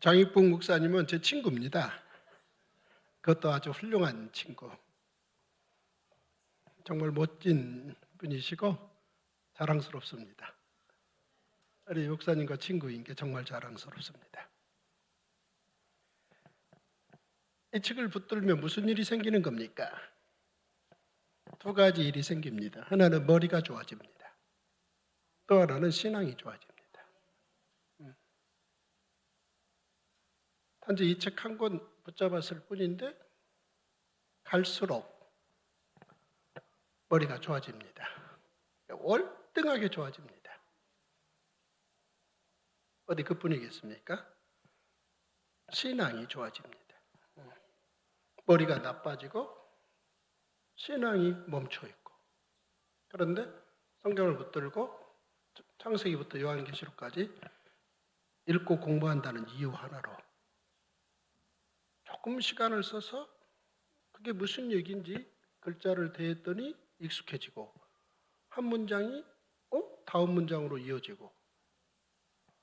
장익봉 목사님은 제 친구입니다. 그것도 아주 훌륭한 친구. 정말 멋진 분이시고 자랑스럽습니다. 우리 목사님과 친구인 게 정말 자랑스럽습니다. 이 책을 붙들면 무슨 일이 생기는 겁니까? 두 가지 일이 생깁니다. 하나는 머리가 좋아집니다. 또 하나는 신앙이 좋아집니다. 단지 이 책 한 권 붙잡았을 뿐인데 갈수록 머리가 좋아집니다. 월등하게 좋아집니다. 어디 그뿐이겠습니까? 신앙이 좋아집니다. 머리가 나빠지고 신앙이 멈춰 있고. 그런데 성경을 붙들고 창세기부터 요한계시록까지 읽고 공부한다는 이유 하나로 조금 시간을 써서 그게 무슨 얘기인지 글자를 대했더니 익숙해지고 한 문장이 다음 문장으로 이어지고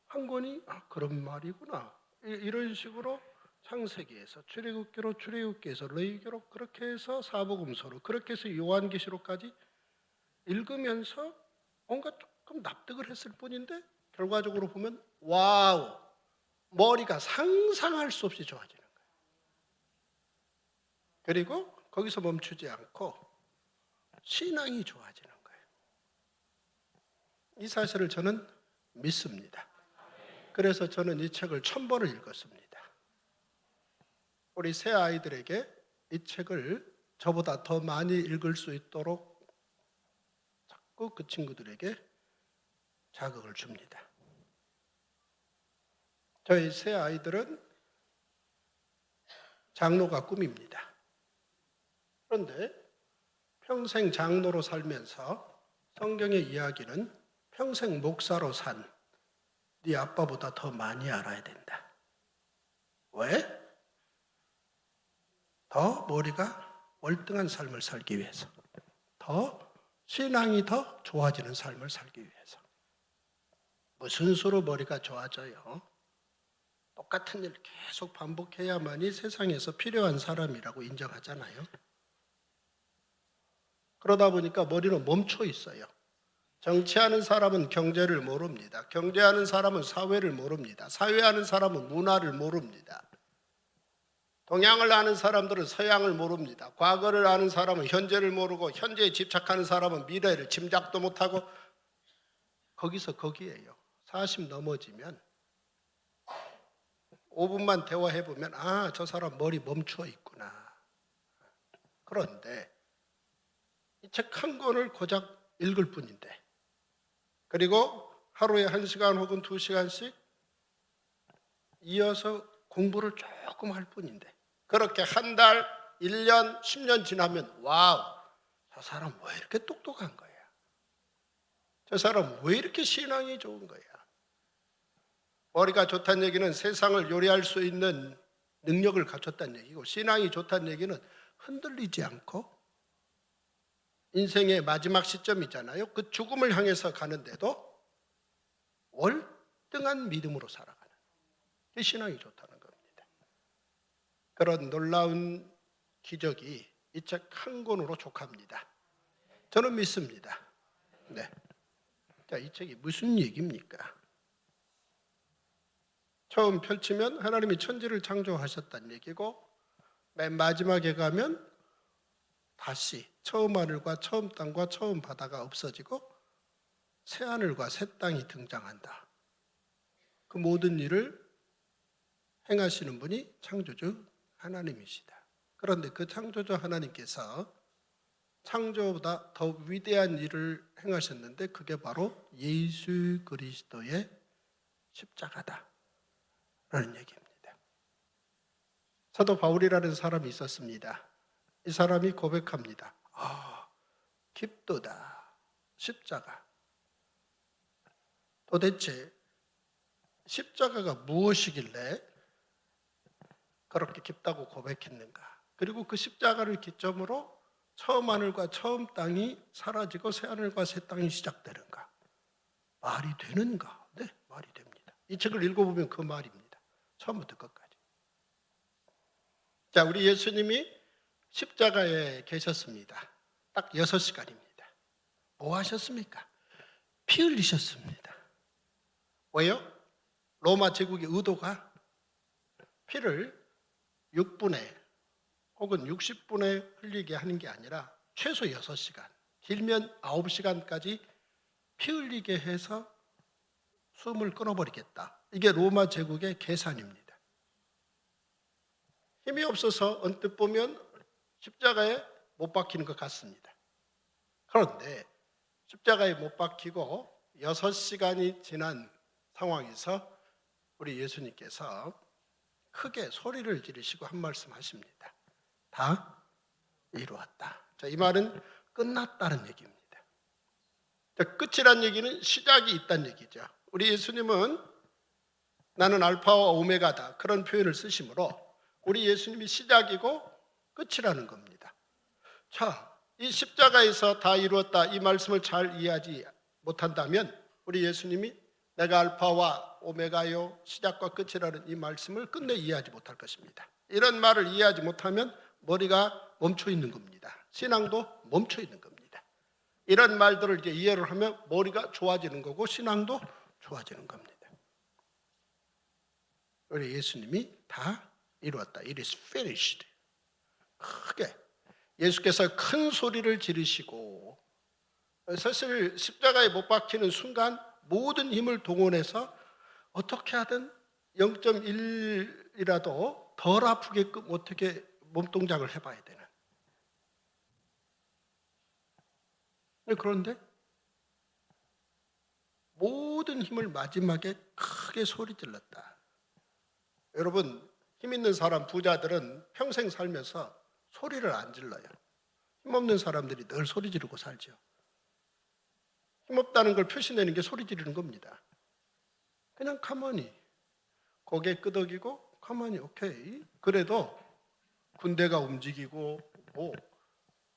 한 권이 그런 말이구나 이런 식으로 창세기에서 출애굽기로 출애굽기에서 레위기로 그렇게 해서 사복음서로 그렇게 해서 요한계시록까지 읽으면서 뭔가 조금 납득을 했을 뿐인데 결과적으로 보면 와우 머리가 상상할 수 없이 좋아지는 거예요. 그리고 거기서 멈추지 않고 신앙이 좋아지는 거예요. 이 사실을 저는 믿습니다. 그래서 저는 이 책을 1000번을 읽었습니다. 우리 새 아이들에게 이 책을 저보다 더 많이 읽을 수 있도록 자꾸 그 친구들에게 자극을 줍니다. 저희 새 아이들은 장로가 꿈입니다. 그런데 평생 장로로 살면서 성경의 이야기는 평생 목사로 산 네 아빠보다 더 많이 알아야 된다. 왜? 더 머리가 월등한 삶을 살기 위해서, 더 신앙이 더 좋아지는 삶을 살기 위해서. 무슨 수로 머리가 좋아져요? 똑같은 일을 계속 반복해야만이 세상에서 필요한 사람이라고 인정하잖아요. 그러다 보니까 머리는 멈춰 있어요. 정치하는 사람은 경제를 모릅니다. 경제하는 사람은 사회를 모릅니다. 사회하는 사람은 문화를 모릅니다. 동양을 아는 사람들은 서양을 모릅니다. 과거를 아는 사람은 현재를 모르고 현재에 집착하는 사람은 미래를 짐작도 못하고 거기서 거기에요. 40 넘어지면 5분만 대화해보면 저 사람 머리 멈춰 있구나. 그런데 이 책 한 권을 고작 읽을 뿐인데 그리고 하루에 1시간 혹은 2시간씩 이어서 공부를 조금 할 뿐인데 그렇게 한 달, 1년, 10년 지나면 와우, 저 사람 왜 이렇게 똑똑한 거야? 저 사람 왜 이렇게 신앙이 좋은 거야? 머리가 좋다는 얘기는 세상을 요리할 수 있는 능력을 갖췄다는 얘기고 신앙이 좋다는 얘기는 흔들리지 않고 인생의 마지막 시점이잖아요. 그 죽음을 향해서 가는데도 월등한 믿음으로 살아가는 게 신앙이 좋다는 겁니다. 그런 놀라운 기적이 이 책 한 권으로 족합니다. 저는 믿습니다. 네. 자, 이 책이 무슨 얘기입니까? 처음 펼치면 하나님이 천지를 창조하셨다는 얘기고 맨 마지막에 가면 다시 처음 하늘과 처음 땅과 처음 바다가 없어지고 새 하늘과 새 땅이 등장한다. 그 모든 일을 행하시는 분이 창조주 하나님이시다. 그런데 그 창조주 하나님께서 창조보다 더 위대한 일을 행하셨는데 그게 바로 예수 그리스도의 십자가다 라는 얘기입니다. 사도 바울이라는 사람이 있었습니다. 이 사람이 고백합니다. 깊도다. 십자가. 도대체 십자가가 무엇이길래 그렇게 깊다고 고백했는가? 그리고 그 십자가를 기점으로 처음 하늘과 처음 땅이 사라지고 새 하늘과 새 땅이 시작되는가? 말이 되는가? 네, 말이 됩니다. 이 책을 읽어보면 그 말입니다. 처음부터 끝까지. 자, 우리 예수님이 십자가에 계셨습니다. 딱 6시간입니다. 뭐 하셨습니까? 피 흘리셨습니다. 왜요? 로마 제국의 의도가 피를 6분의 혹은 60분에 흘리게 하는 게 아니라 최소 6시간, 길면 9시간까지 피 흘리게 해서 숨을 끊어버리겠다. 이게 로마 제국의 계산입니다. 힘이 없어서 언뜻 보면 십자가에 못 박히는 것 같습니다. 그런데 십자가에 못 박히고 6시간이 지난 상황에서 우리 예수님께서 크게 소리를 지르시고 한 말씀 하십니다. 다 이루었다. 자, 이 말은 끝났다는 얘기입니다. 자, 끝이란 얘기는 시작이 있다는 얘기죠. 우리 예수님은 나는 알파와 오메가다 그런 표현을 쓰시므로 우리 예수님이 시작이고 끝이라는 겁니다. 자, 이 십자가에서 다 이루었다 이 말씀을 잘 이해하지 못한다면 우리 예수님이 내가 알파와 오메가요 시작과 끝이라는 이 말씀을 끝내 이해하지 못할 것입니다. 이런 말을 이해하지 못하면 머리가 멈춰 있는 겁니다. 신앙도 멈춰 있는 겁니다. 이런 말들을 이제 이해를 하면 머리가 좋아지는 거고 신앙도 좋아지는 겁니다. 우리 예수님이 다 이루었다. It is finished. 크게 예수께서 큰 소리를 지르시고 사실 십자가에 못 박히는 순간 모든 힘을 동원해서 어떻게 하든 0.1이라도 덜 아프게끔 어떻게 몸동작을 해봐야 되는. 그런데 모든 힘을 마지막에 크게 소리 질렀다. 여러분, 힘 있는 사람, 부자들은 평생 살면서 소리를 안 질러요. 힘없는 사람들이 늘 소리 지르고 살죠. 힘없다는 걸 표시내는 게 소리 지르는 겁니다. 그냥 가만히 고개 끄덕이고 가만히 오케이. 그래도 군대가 움직이고 뭐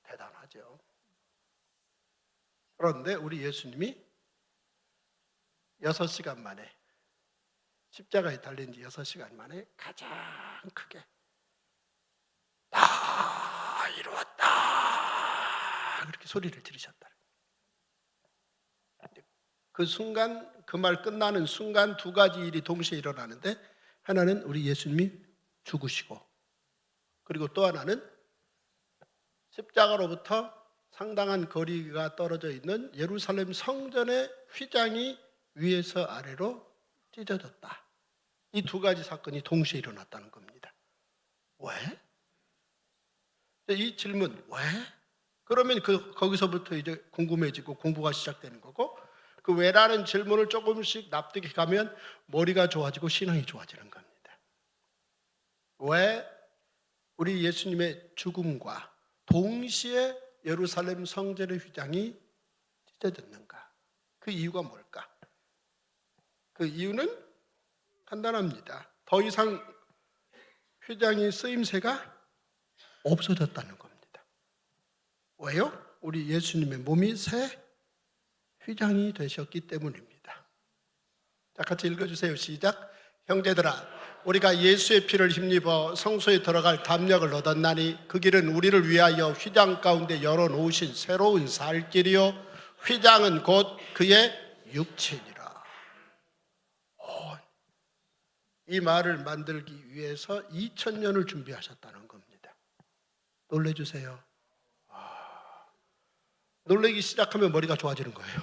대단하죠. 그런데 우리 예수님이 6시간 만에 십자가에 달린 지 6시간 만에 가장 크게 다 이루었다 그렇게 소리를 지르셨다. 그 순간 그 말 끝나는 순간 두 가지 일이 동시에 일어나는데 하나는 우리 예수님이 죽으시고 그리고 또 하나는 십자가로부터 상당한 거리가 떨어져 있는 예루살렘 성전의 휘장이 위에서 아래로 찢어졌다. 이 두 가지 사건이 동시에 일어났다는 겁니다. 왜? 이 질문 왜? 그러면 거기서부터 이제 궁금해지고 공부가 시작되는 거고 그 왜라는 질문을 조금씩 납득해 가면 머리가 좋아지고 신앙이 좋아지는 겁니다. 왜 우리 예수님의 죽음과 동시에 예루살렘 성전의 휘장이 찢어졌는가? 그 이유가 뭘까? 그 이유는 간단합니다. 더 이상 휘장이 쓰임새가 없어졌다는 겁니다. 왜요? 우리 예수님의 몸이 새 휘장이 되셨기 때문입니다. 자, 같이 읽어주세요. 시작. 형제들아, 우리가 예수의 피를 힘입어 성소에 들어갈 담력을 얻었나니 그 길은 우리를 위하여 휘장 가운데 열어놓으신 새로운 살 길이요 휘장은 곧 그의 육체니라. 이 말을 만들기 위해서 2000년을 준비하셨다는 겁니다. 놀래주세요. 놀래기 시작하면 머리가 좋아지는 거예요.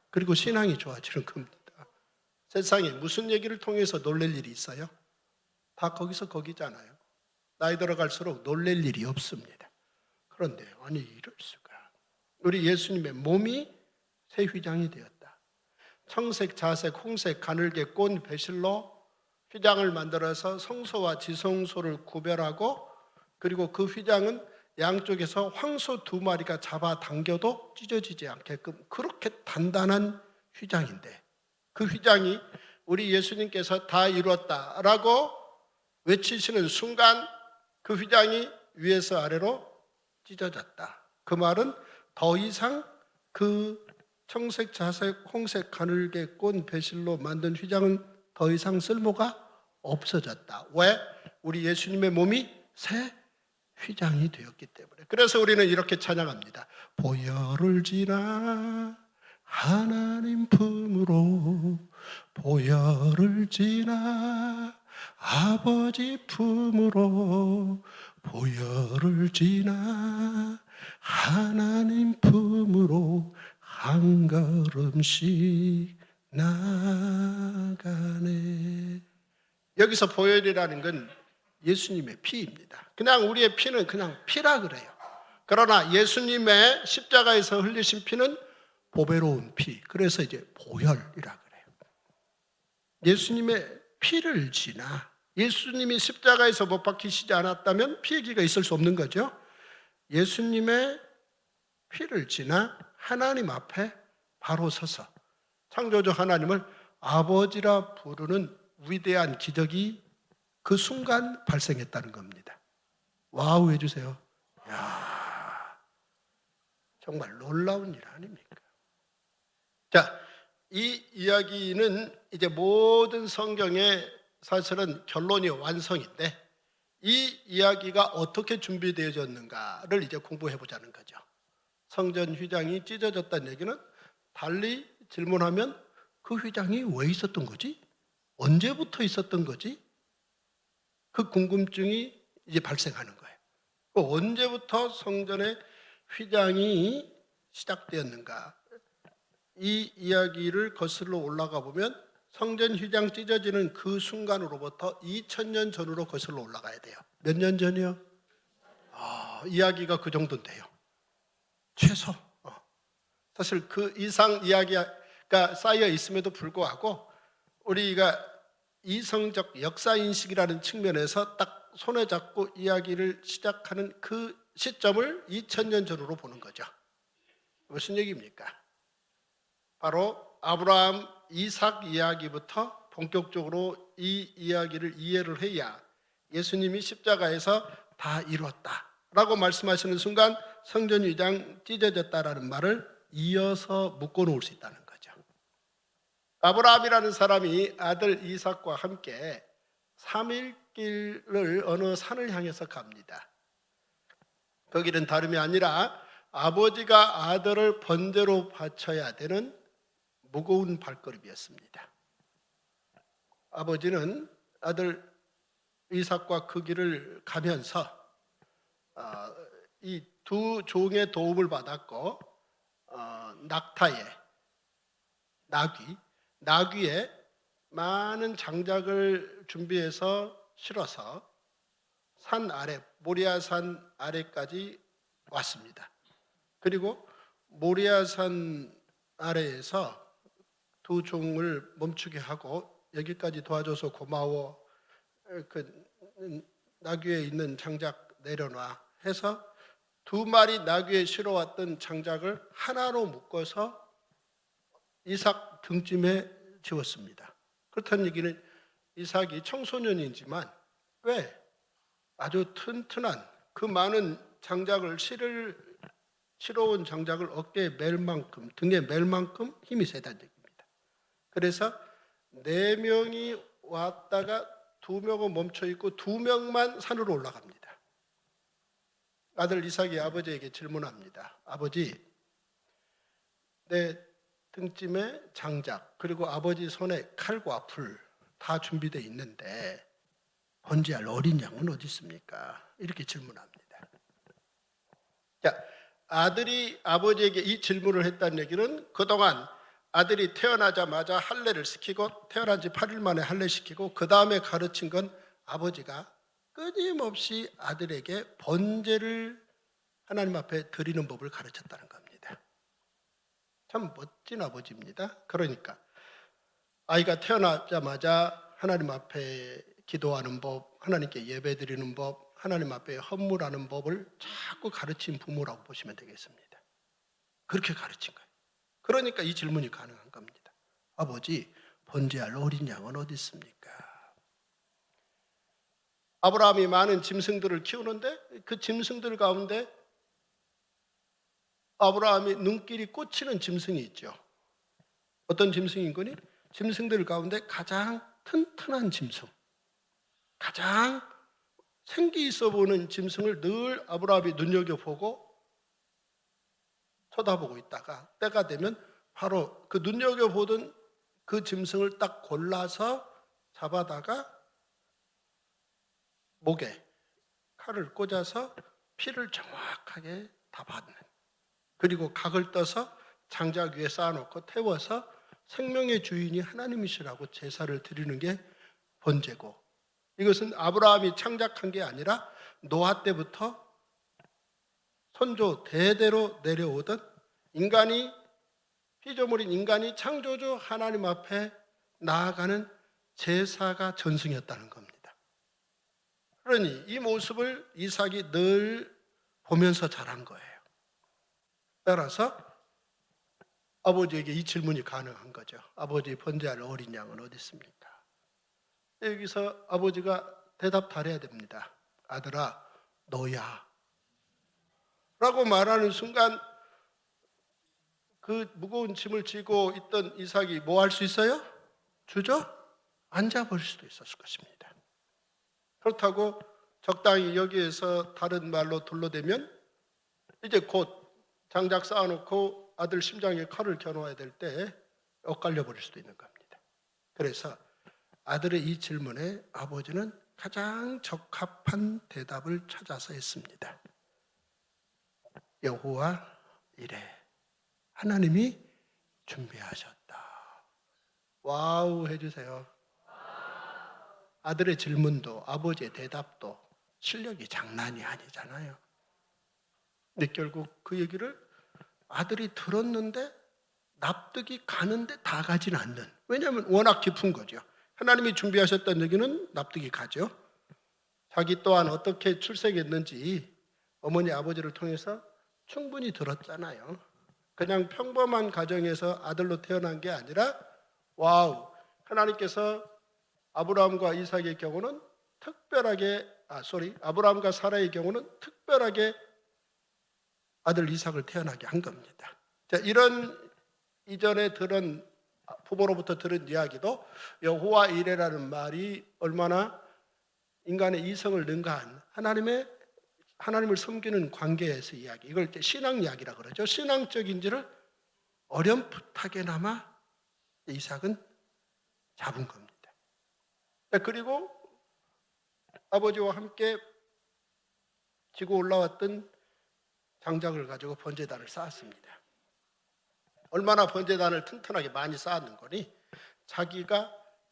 그리고 신앙이 좋아지는 겁니다. 세상에 무슨 얘기를 통해서 놀랄 일이 있어요? 다 거기서 거기잖아요. 나이 들어갈수록 놀랄 일이 없습니다. 그런데 아니 이럴 수가. 우리 예수님의 몸이 새 휘장이 되었다. 청색, 자색, 홍색, 가늘게 꼰 배실로 휘장을 만들어서 성소와 지성소를 구별하고 그리고 그 휘장은 양쪽에서 황소 2마리가 잡아당겨도 찢어지지 않게끔 그렇게 단단한 휘장인데 그 휘장이 우리 예수님께서 다 이루었다라고 외치시는 순간 그 휘장이 위에서 아래로 찢어졌다. 그 말은 더 이상 그 청색, 자색, 홍색, 가늘게 꼰 배실로 만든 휘장은 더 이상 쓸모가 없어졌다. 왜? 우리 예수님의 몸이 새 휘장이 되었기 때문에. 그래서 우리는 이렇게 찬양합니다. 보혈을 지나 하나님 품으로, 보혈을 지나 아버지 품으로, 보혈을 지나 하나님 품으로 한 걸음씩 나가네. 여기서 보혈이라는 건 예수님의 피입니다. 그냥 우리의 피는 그냥 피라 그래요. 그러나 예수님의 십자가에서 흘리신 피는 보배로운 피. 그래서 이제 보혈이라 그래요. 예수님의 피를 지나, 예수님이 십자가에서 못 박히시지 않았다면 피 얘기가 있을 수 없는 거죠. 예수님의 피를 지나 하나님 앞에 바로 서서 창조주 하나님을 아버지라 부르는 위대한 기적이 그 순간 발생했다는 겁니다. 와우 해주세요. 이야, 정말 놀라운 일 아닙니까? 자, 이 이야기는 이제 모든 성경의 사실은 결론이 완성인데, 이 이야기가 어떻게 준비되어졌는가를 이제 공부해 보자는 거죠. 성전 휘장이 찢어졌다는 얘기는 달리 질문하면 그 휘장이 왜 있었던 거지? 언제부터 있었던 거지? 그 궁금증이 이제 발생하는 거예요. 언제부터 성전의 휘장이 시작되었는가? 이 이야기를 거슬러 올라가 보면 성전 휘장 찢어지는 그 순간으로부터 2000년 전으로 거슬러 올라가야 돼요. 몇 년 전이요? 이야기가 그 정도인데요. 최소. 사실 그 이상 이야기가 쌓여 있음에도 불구하고 우리가 이성적 역사인식이라는 측면에서 딱 손에 잡고 이야기를 시작하는 그 시점을 2000년 전으로 보는 거죠. 무슨 얘기입니까? 바로 아브라함, 이삭 이야기부터 본격적으로 이 이야기를 이해를 해야 예수님이 십자가에서 다 이뤘다라고 말씀하시는 순간 성전 휘장 찢어졌다라는 말을 이어서 묶어놓을 수 있다는 거죠. 아브라함이라는 사람이 아들 이삭과 함께 3일 길을 어느 산을 향해서 갑니다. 거기는 다름이 아니라 아버지가 아들을 번제로 바쳐야 되는 무거운 발걸음이었습니다. 아버지는 아들 이삭과 그 길을 가면서 이 두 종의 도움을 받았고, 낙타에 나귀에 많은 장작을 준비해서 실어서 산 아래, 모리아산 아래까지 왔습니다. 그리고 모리아산 아래에서 두 종을 멈추게 하고, 여기까지 도와줘서 고마워, 그 나귀에 있는 장작 내려놔 해서 두 마리 나귀에 실어왔던 장작을 하나로 묶어서 이삭 등쯤에 지웠습니다. 그렇다는 얘기는 이삭이 청소년이지만 왜 아주 튼튼한 그 많은 장작을 실어온 장작을 어깨에 맬 만큼, 등에 맬 만큼 힘이 세다는 얘기입니다. 그래서 4명이 왔다가 2명은 멈춰 있고 2명만 산으로 올라갑니다. 아들 이삭이 아버지에게 질문합니다. 아버지, 내 등쯤에 장작, 그리고 아버지 손에 칼과 불 다 준비되어 있는데 번제할 어린 양은 어디 있습니까? 이렇게 질문합니다. 자, 아들이 아버지에게 이 질문을 했다는 얘기는 그동안 아들이 태어나자마자 할례를 시키고 태어난 지 8일 만에 할례시키고 그 다음에 가르친 건 아버지가 끊임없이 아들에게 번제를 하나님 앞에 드리는 법을 가르쳤다는 겁니다. 참 멋진 아버지입니다. 그러니까 아이가 태어나자마자 하나님 앞에 기도하는 법, 하나님께 예배드리는 법, 하나님 앞에 헌물하는 법을 자꾸 가르친 부모라고 보시면 되겠습니다. 그렇게 가르친 거예요. 그러니까 이 질문이 가능한 겁니다. 아버지, 번제할 어린 양은 어디 있습니까? 아브라함이 많은 짐승들을 키우는데 그 짐승들 가운데 아브라함이 눈길이 꽂히는 짐승이 있죠. 어떤 짐승인 거니? 짐승들 가운데 가장 튼튼한 짐승. 가장 생기 있어 보이는 짐승을 늘 아브라함이 눈여겨보고 쳐다보고 있다가 때가 되면 바로 그 눈여겨보던 그 짐승을 딱 골라서 잡아다가 목에 칼을 꽂아서 피를 정확하게 다 받는, 그리고 각을 떠서 장작 위에 쌓아놓고 태워서 생명의 주인이 하나님이시라고 제사를 드리는 게 번제고, 이것은 아브라함이 창작한 게 아니라 노아 때부터 선조 대대로 내려오던 인간이, 피조물인 인간이 창조주 하나님 앞에 나아가는 제사가 전승이었다는 겁니다. 그러니 이 모습을 이삭이 늘 보면서 자란 거예요. 따라서 아버지에게 이 질문이 가능한 거죠. 아버지, 번제할 어린 양은 어디 있습니까? 여기서 아버지가 대답 잘해야 됩니다. 아들아, 너야 라고 말하는 순간 그 무거운 짐을 지고 있던 이삭이 뭐 할 수 있어요? 앉아버릴 수도 있었을 것입니다. 그렇다고 적당히 여기에서 다른 말로 둘러대면 이제 곧 장작 쌓아놓고 아들 심장에 칼을 겨누어야 될 때 엇갈려 버릴 수도 있는 겁니다. 그래서 아들의 이 질문에 아버지는 가장 적합한 대답을 찾아서 했습니다. 여호와 이래, 하나님이 준비하셨다. 와우 해주세요. 아들의 질문도 아버지의 대답도 실력이 장난이 아니잖아요. 근데 결국 그 얘기를 아들이 들었는데 납득이 가는데 다 가진 않는, 왜냐하면 워낙 깊은 거죠. 하나님이 준비하셨다는 얘기는 납득이 가죠. 자기 또한 어떻게 출생했는지 어머니 아버지를 통해서 충분히 들었잖아요. 그냥 평범한 가정에서 아들로 태어난 게 아니라 와우, 하나님께서 아브라함과 이삭의 경우는 아브라함과 사라의 경우는 특별하게 아들 이삭을 태어나게 한 겁니다. 자, 이런 이전에 들은 부모로부터 들은 이야기도 여호와 이레라는 말이 얼마나 인간의 이성을 능가한 하나님을 섬기는 관계에서 이야기, 이걸 신앙 이야기라 그러죠. 신앙적인지를 어렴풋하게나마 이삭은 잡은 겁니다. 그리고 아버지와 함께 지고 올라왔던 장작을 가지고 번제단을 쌓았습니다. 얼마나 번제단을 튼튼하게 많이 쌓았는 거니 자기가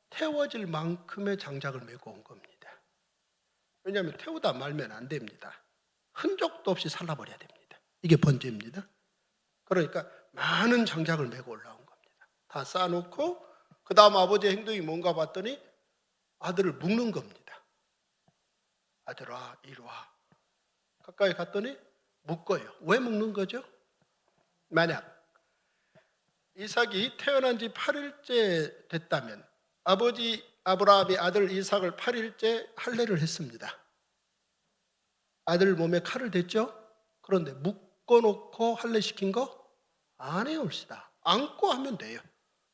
태워질 만큼의 장작을 메고 온 겁니다. 왜냐하면 태우다 말면 안 됩니다. 흔적도 없이 살라버려야 됩니다. 이게 번제입니다. 그러니까 많은 장작을 메고 올라온 겁니다. 다 쌓아놓고 그 다음 아버지의 행동이 뭔가 봤더니 아들을 묶는 겁니다. 아들아 이리 와. 가까이 갔더니 묶어요. 왜 묶는 거죠? 만약 이삭이 태어난 지 8일째 됐다면 아버지 아브라함이 아들 이삭을 8일째 할례를 했습니다. 아들 몸에 칼을 댔죠? 그런데 묶어놓고 할례시킨 거 안 해옵시다. 안고 하면 돼요.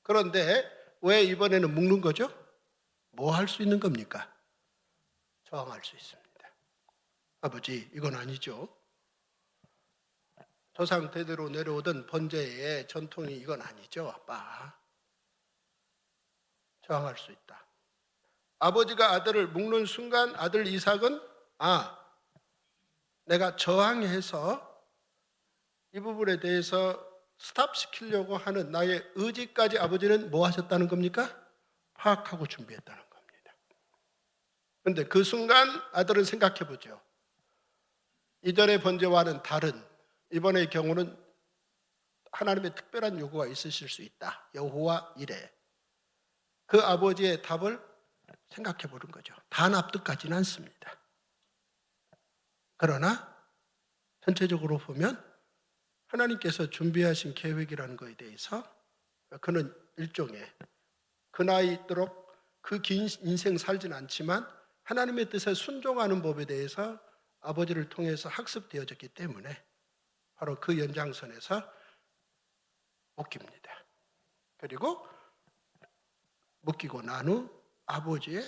그런데 왜 이번에는 묶는 거죠? 뭐 할 수 있는 겁니까? 저항할 수 있습니다. 아버지, 이건 아니죠. 조상 대대로 내려오던 번제의 전통이 이건 아니죠, 아빠. 저항할 수 있다. 아버지가 아들을 묶는 순간 아들 이삭은 내가 저항해서 이 부분에 대해서 스탑시키려고 하는 나의 의지까지 아버지는 뭐 하셨다는 겁니까? 파악하고 준비했다는 겁니다. 그런데 그 순간 아들은 생각해 보죠. 이전의 번제와는 다른 이번의 경우는 하나님의 특별한 요구가 있으실 수 있다. 여호와 이래. 그 아버지의 답을 생각해 보는 거죠. 다 납득하지는 않습니다. 그러나 전체적으로 보면 하나님께서 준비하신 계획이라는 것에 대해서 그는 일종의 그 나이 있도록 그 긴 인생 살진 않지만 하나님의 뜻에 순종하는 법에 대해서 아버지를 통해서 학습되어졌기 때문에 바로 그 연장선에서 묶입니다. 그리고 묶이고 난 후 아버지의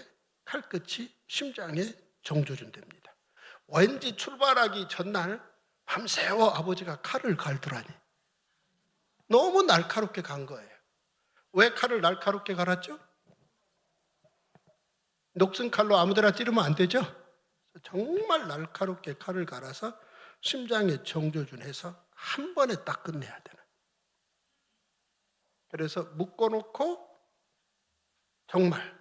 칼끝이 심장에 정조준됩니다. 왠지 출발하기 전날 밤새워 아버지가 칼을 갈더라니. 너무 날카롭게 간 거예요. 왜 칼을 날카롭게 갈았죠? 녹슨 칼로 아무데나 찌르면 안 되죠? 정말 날카롭게 칼을 갈아서 심장에 정조준해서 한 번에 딱 끝내야 되는. 그래서 묶어놓고 정말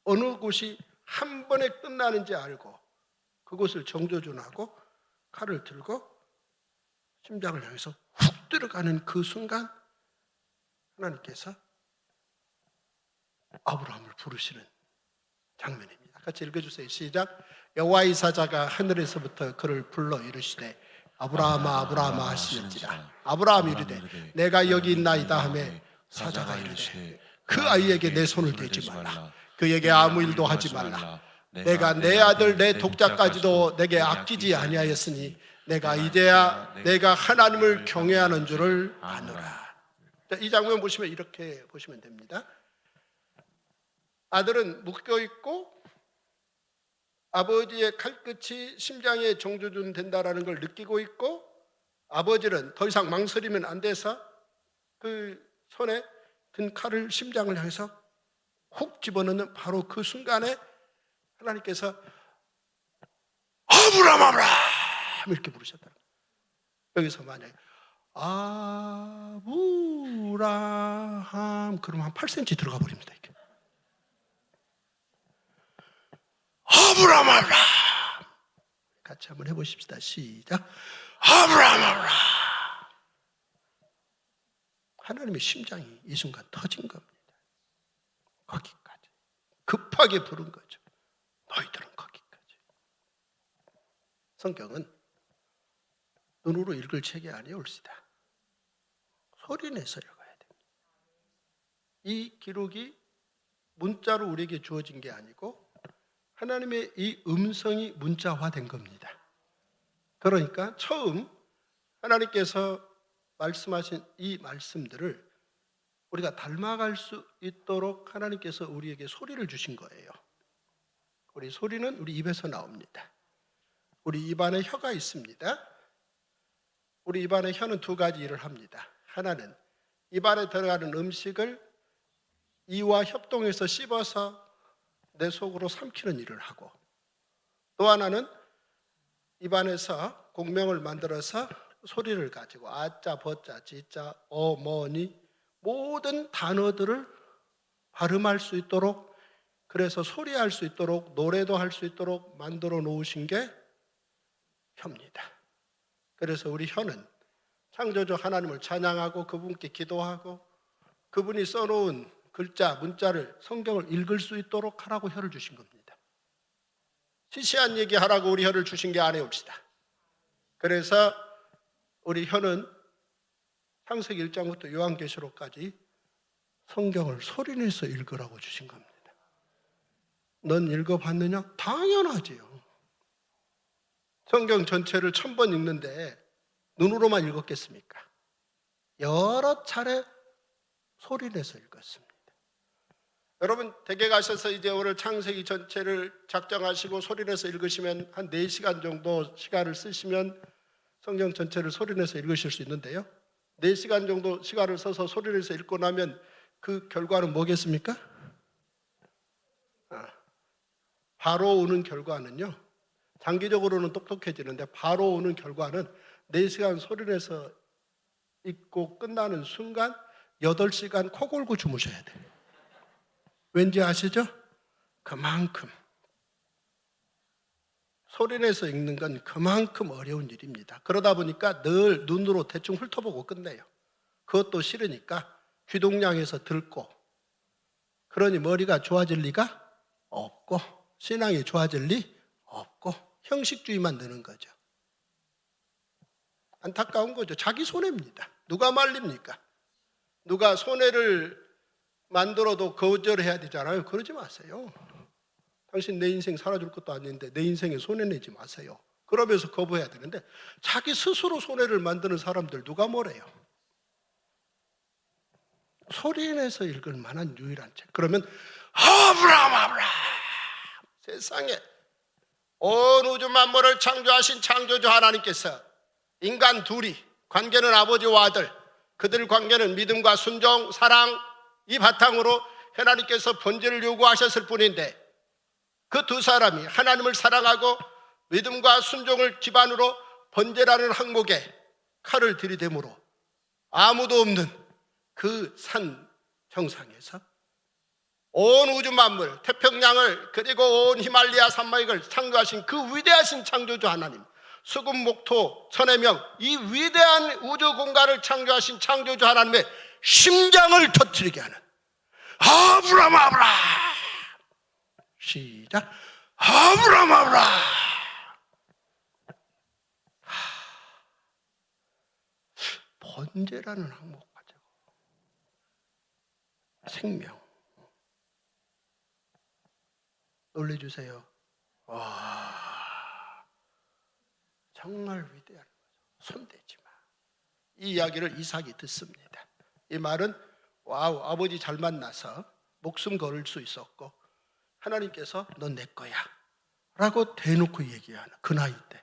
어느 곳이 한 번에 끝나는지 알고 그곳을 정조준하고 칼을 들고 심장을 향해서 훅 들어가는 그 순간 하나님께서 아브라함을 부르시는 장면입니다. 같이 읽어주세요. 시작. 여호와의 사자가 하늘에서부터 그를 불러 이르시되 아브라함아 아브라함아 하시는지라. 아브라함이 이르되 내가 여기 있나이다 하매 사자가 이르되 그 아이에게 내 손을 대지 말라. 그에게 아무 일도 하지 말라. 내가 내 아들 내 독자까지도 내게 아끼지 아니하였으니 내가 이제야 내가 하나님을 경외하는 줄을 아노라. 이 장면 보시면 이렇게 보시면 됩니다. 아들은 묶여있고 아버지의 칼끝이 심장에 정조준 된다라는 걸 느끼고 있고, 아버지는 더 이상 망설이면 안 돼서 그 손에 든 칼을 심장을 향해서 훅 집어넣는 바로 그 순간에 하나님께서 아브라함 아브라함 이렇게 부르셨다. 여기서 만약에 아브라함 그러면 한 8cm 들어가 버립니다. 이렇게. 아브라함 아브라함 같이 한번 해보십시다. 시작. 아브라함 아브라함. 하나님의 심장이 이 순간 터진 겁니다. 거기까지 급하게 부른 거죠. 너희들은 거기까지. 성경은 눈으로 읽을 책이 아니올시다. 소리내서 읽어야 됩니다. 이 기록이 문자로 우리에게 주어진 게 아니고 하나님의 이 음성이 문자화된 겁니다. 그러니까 처음 하나님께서 말씀하신 이 말씀들을 우리가 닮아갈 수 있도록 하나님께서 우리에게 소리를 주신 거예요. 우리 소리는 우리 입에서 나옵니다. 우리 입안에 혀가 있습니다. 우리 입안의 혀는 두 가지 일을 합니다. 하나는 입안에 들어가는 음식을 이와 협동해서 씹어서 내 속으로 삼키는 일을 하고, 또 하나는 입안에서 공명을 만들어서 소리를 가지고 아자, 버자, 지자, 어머니 모든 단어들을 발음할 수 있도록, 그래서 소리할 수 있도록, 노래도 할 수 있도록 만들어 놓으신 게 혀입니다. 그래서 우리 혀는 창조주 하나님을 찬양하고 그분께 기도하고 그분이 써놓은 글자, 문자를, 성경을 읽을 수 있도록 하라고 혀를 주신 겁니다. 시시한 얘기 하라고 우리 혀를 주신 게 아니옵시다. 그래서 우리 혀는 창세기 1장부터 요한계시록까지 성경을 소리내서 읽으라고 주신 겁니다. 넌 읽어봤느냐? 당연하지요. 성경 전체를 1000번 읽는데 눈으로만 읽었겠습니까? 여러 차례 소리내서 읽었습니다. 여러분 댁에 가셔서 이제 오늘 창세기 전체를 작정하시고 소리내서 읽으시면 한 4시간 정도 시간을 쓰시면 성경 전체를 소리내서 읽으실 수 있는데요, 4시간 정도 시간을 써서 소리내서 읽고 나면 그 결과는 뭐겠습니까? 바로 오는 결과는요, 장기적으로는 똑똑해지는데 바로 오는 결과는 4시간 소리내서 읽고 끝나는 순간 8시간 코 골고 주무셔야 돼요. 왠지 아시죠? 그만큼 소리내서 읽는 건 그만큼 어려운 일입니다. 그러다 보니까 늘 눈으로 대충 훑어보고 끝내요. 그것도 싫으니까 귀동냥해서 듣고, 그러니 머리가 좋아질 리가 없고 신앙이 좋아질 리 없고 형식주의만 드는 거죠. 안타까운 거죠. 자기 손해입니다. 누가 말립니까? 누가 손해를 만들어도 거절해야 되잖아요. 그러지 마세요. 당신 내 인생 살아줄 것도 아닌데 내 인생에 손해내지 마세요. 그러면서 거부해야 되는데 자기 스스로 손해를 만드는 사람들 누가 뭐래요? 소리내서 읽을 만한 유일한 책. 그러면 아브라함 아브라함 세상에 온 우주 만물을 창조하신 창조주 하나님께서 인간 둘이, 관계는 아버지와 아들, 그들 관계는 믿음과 순종, 사랑, 이 바탕으로 하나님께서 번제를 요구하셨을 뿐인데, 그 두 사람이 하나님을 사랑하고 믿음과 순종을 기반으로 번제라는 항목에 칼을 들이대므로 아무도 없는 그 산 정상에서 온 우주 만물, 태평양을, 그리고 온 히말라야 산맥을 창조하신 그 위대하신 창조주 하나님, 수금, 목토, 천의 명, 이 위대한 우주 공간을 창조하신 창조주 하나님의 심장을 터뜨리게 하는 아브람 아브람, 시작, 아브람 아브람. 번제라는 항목 가지고 생명 놀래주세요. 와, 정말 위대한 거죠. 손대지 마. 이 이야기를 이삭이 듣습니다. 이 말은 와우, 아버지 잘 만나서 목숨 걸을 수 있었고 하나님께서 넌 내 거야 라고 대놓고 얘기하는 그 나이 때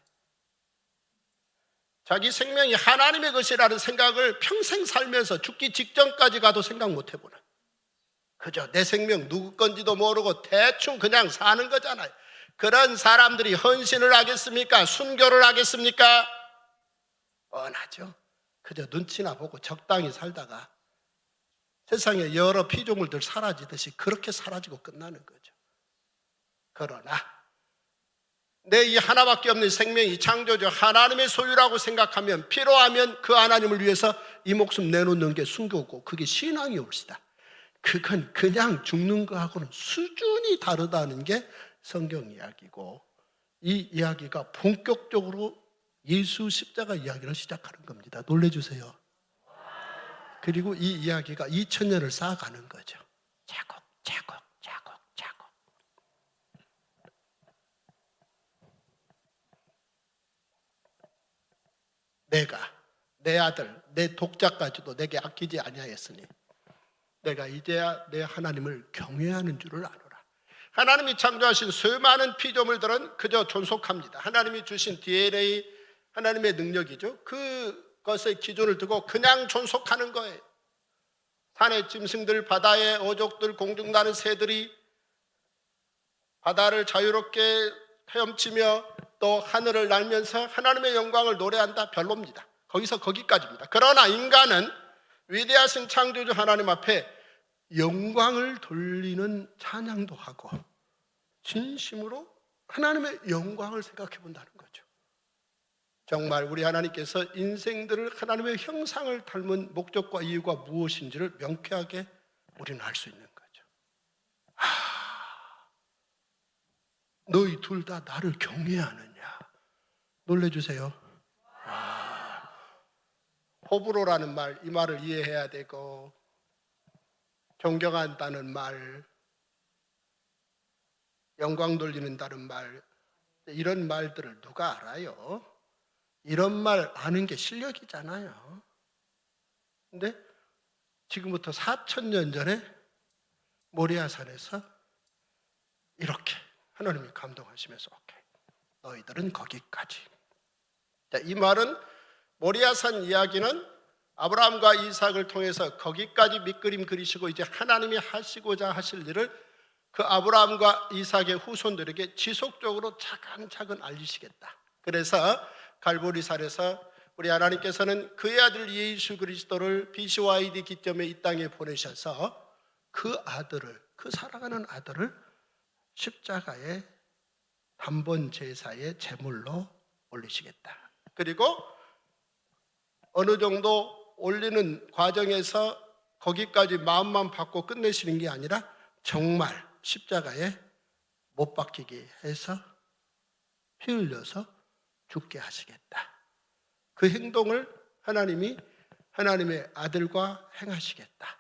자기 생명이 하나님의 것이라는 생각을 평생 살면서 죽기 직전까지 가도 생각 못 해보는, 그저 내 생명 누구 건지도 모르고 대충 그냥 사는 거잖아요. 그런 사람들이 헌신을 하겠습니까? 순교를 하겠습니까? 뻔하죠. 그저 눈치나 보고 적당히 살다가 세상에 여러 피조물들 사라지듯이 그렇게 사라지고 끝나는 거죠. 그러나 내 이 하나밖에 없는 생명이 창조주 하나님의 소유라고 생각하면, 필요하면 그 하나님을 위해서 이 목숨 내놓는 게 순교고, 그게 신앙이 옳시다. 그건 그냥 죽는 거하고는 수준이 다르다는 게 성경 이야기고, 이 이야기가 본격적으로 예수 십자가 이야기를 시작하는 겁니다. 놀래주세요. 그리고 이 이야기가 2000년을 쌓아가는 거죠. 차곡차곡. 내가 내 아들, 내 독자까지도 내게 아끼지 아니하였으니 내가 이제야 내 하나님을 경외하는 줄을 아노라. 하나님이 창조하신 수많은 피조물들은 그저 존속합니다. 하나님이 주신 DNA, 하나님의 능력이죠. 그것의 기준을 두고 그냥 존속하는 거예요. 산의 짐승들, 바다의 어족들, 공중 나는 새들이 바다를 자유롭게 헤엄치며 또 하늘을 날면서 하나님의 영광을 노래한다, 별로입니다. 거기까지입니다. 그러나 인간은 위대하신 창조주 하나님 앞에 영광을 돌리는 찬양도 하고 진심으로 하나님의 영광을 생각해 본다는 거죠. 정말 우리 하나님께서 인생들을 하나님의 형상을 닮은 목적과 이유가 무엇인지를 명쾌하게 우리는 알 수 있는 거죠. 너희 둘 다 나를 경외하느냐? 놀래주세요. 호불호라는 말, 이 말을 이해해야 되고, 존경한다는 말, 영광 돌리는다는 말, 이런 말들을 누가 알아요? 이런 말 아는 게 실력이잖아요. 근데 지금부터 4000년 전에 모리아산에서 이렇게 하나님이 감동하시면서 오케이, 너희들은 거기까지. 이 말은, 모리아산 이야기는 아브라함과 이삭을 통해서 거기까지 밑그림 그리시고 이제 하나님이 하시고자 하실 일을 그 아브라함과 이삭의 후손들에게 지속적으로 차근차근 알리시겠다. 그래서 갈보리산에서 우리 하나님께서는 그의 아들 예수 그리스도를 BCYD 기점에 이 땅에 보내셔서 그 아들을, 그 사랑하는 아들을 십자가의 단번 제사의 제물로 올리시겠다. 그리고 어느 정도 올리는 과정에서 거기까지 마음만 받고 끝내시는 게 아니라 정말 십자가에 못 박히게 해서 피 흘려서 죽게 하시겠다. 그 행동을 하나님이 하나님의 아들과 행하시겠다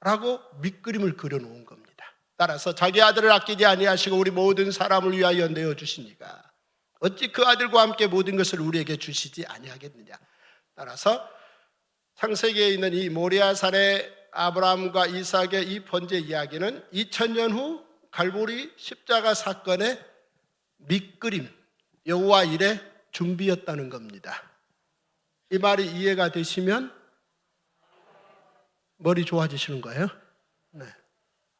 라고 밑그림을 그려놓은 겁니다. 따라서 자기 아들을 아끼지 아니하시고 우리 모든 사람을 위하여 내어주신 이가 어찌 그 아들과 함께 모든 것을 우리에게 주시지 아니하겠느냐. 따라서 창세기에 있는 이 모리아산의 아브라함과 이삭의 이 번제 이야기는 2000년 후 갈보리 십자가 사건의 밑그림, 여호와 일의 준비였다는 겁니다. 이 말이 이해가 되시면 머리 좋아지시는 거예요? 네.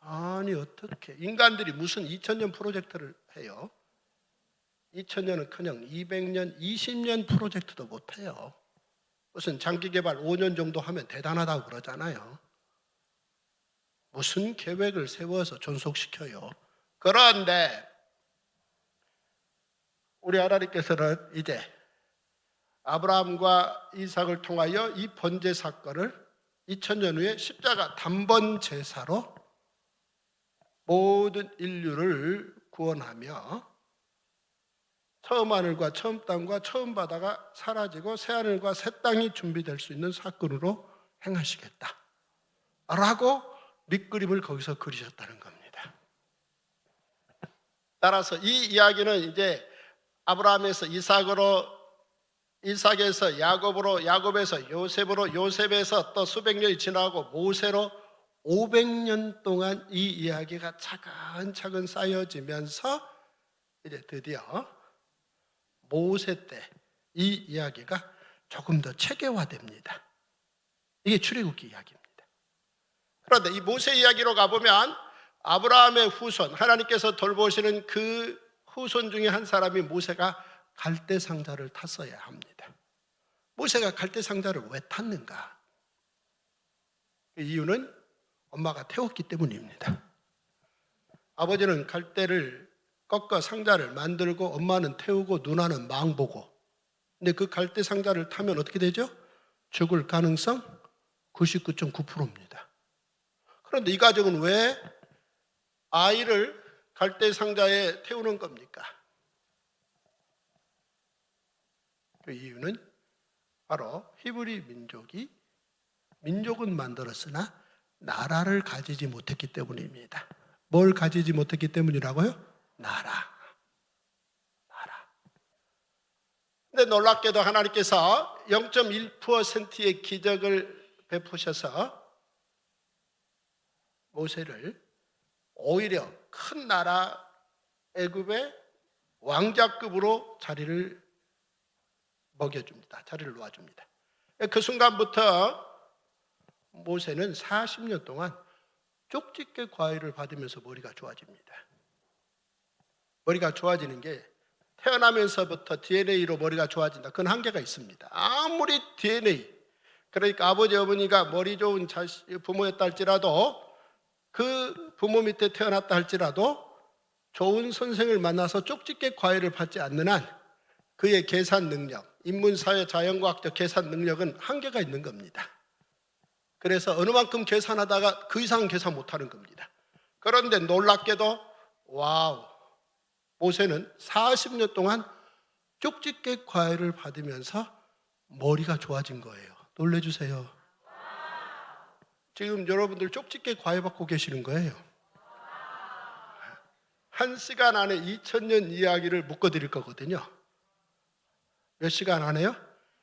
아니 어떻게 인간들이 무슨 2000년 프로젝트를 해요? 2000년은커녕 200년, 20년 프로젝트도 못해요. 무슨 장기 개발 5년 정도 하면 대단하다고 그러잖아요. 무슨 계획을 세워서 존속시켜요. 그런데 우리 하나님께서는 이제 아브라함과 이삭을 통하여 이 번제 사건을 2000년 후에 십자가 단번 제사로 모든 인류를 구원하며 처음 하늘과 처음 땅과 처음 바다가 사라지고 새 하늘과 새 땅이 준비될 수 있는 사건으로 행하시겠다 라고 밑그림을 거기서 그리셨다는 겁니다. 따라서 이 이야기는 이제 아브라함에서 이삭으로, 이삭에서 야곱으로, 야곱에서 요셉으로, 요셉에서 또 수백 년이 지나고 모세로 500년 동안 이 이야기가 차근차근 쌓여지면서 이제 드디어 모세 때 이 이야기가 조금 더 체계화됩니다. 이게 출애굽기 이야기입니다. 그런데 이 모세 이야기로 가보면 아브라함의 후손, 하나님께서 돌보시는 그 후손 중에 한 사람이 모세가 갈대 상자를 탔어야 합니다. 모세가 갈대 상자를 왜 탔는가? 그 이유는 엄마가 태웠기 때문입니다. 아버지는 갈대를 꺾어 상자를 만들고 엄마는 태우고 누나는 망보고. 근데 그 갈대 상자를 타면 어떻게 되죠? 죽을 가능성 99.9%입니다. 그런데 이 가족은 왜 아이를 갈대 상자에 태우는 겁니까? 그 이유는 바로 히브리 민족은 만들었으나 나라를 가지지 못했기 때문입니다. 뭘 가지지 못했기 때문이라고요? 나라. 근데 놀랍게도 하나님께서 0.1%의 기적을 베푸셔서 모세를 오히려 큰 나라 애굽의 왕자급으로 자리를 먹여줍니다. 자리를 놓아줍니다. 그 순간부터 모세는 40년 동안 쪽집게 과외를 받으면서 머리가 좋아집니다. 머리가 좋아지는 게 태어나면서부터 DNA로 머리가 좋아진다. 그건 한계가 있습니다. 아무리 DNA, 그러니까 아버지 어머니가 머리 좋은 부모였다 할지라도 그 부모 밑에 태어났다 할지라도 좋은 선생을 만나서 쪽집게 과외를 받지 않는 한 그의 계산 능력, 인문사회 자연과학적 계산 능력은 한계가 있는 겁니다. 그래서 어느 만큼 계산하다가 그 이상 계산 못하는 겁니다. 그런데 놀랍게도 와우, 모세는 40년 동안 쪽집게 과외를 받으면서 머리가 좋아진 거예요. 놀래주세요. 지금 여러분들 쪽집게 과외 받고 계시는 거예요. 1시간 안에 2000년 이야기를 묶어드릴 거거든요. 몇 시간 안에요?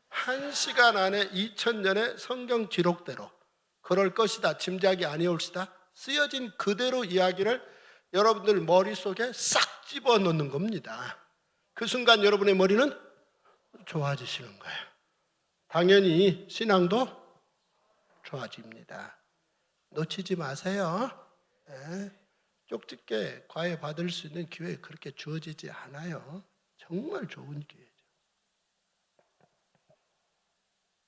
1시간 안에 2000년의 성경 기록대로 그럴 것이다, 짐작이 아니올시다 쓰여진 그대로 이야기를 여러분들 머릿속에 싹 집어넣는 겁니다. 그 순간 여러분의 머리는 좋아지시는 거예요. 당연히 신앙도 좋아집니다. 놓치지 마세요. 네. 쪽집게 과외 받을 수 있는 기회 그렇게 주어지지 않아요. 정말 좋은 기회죠.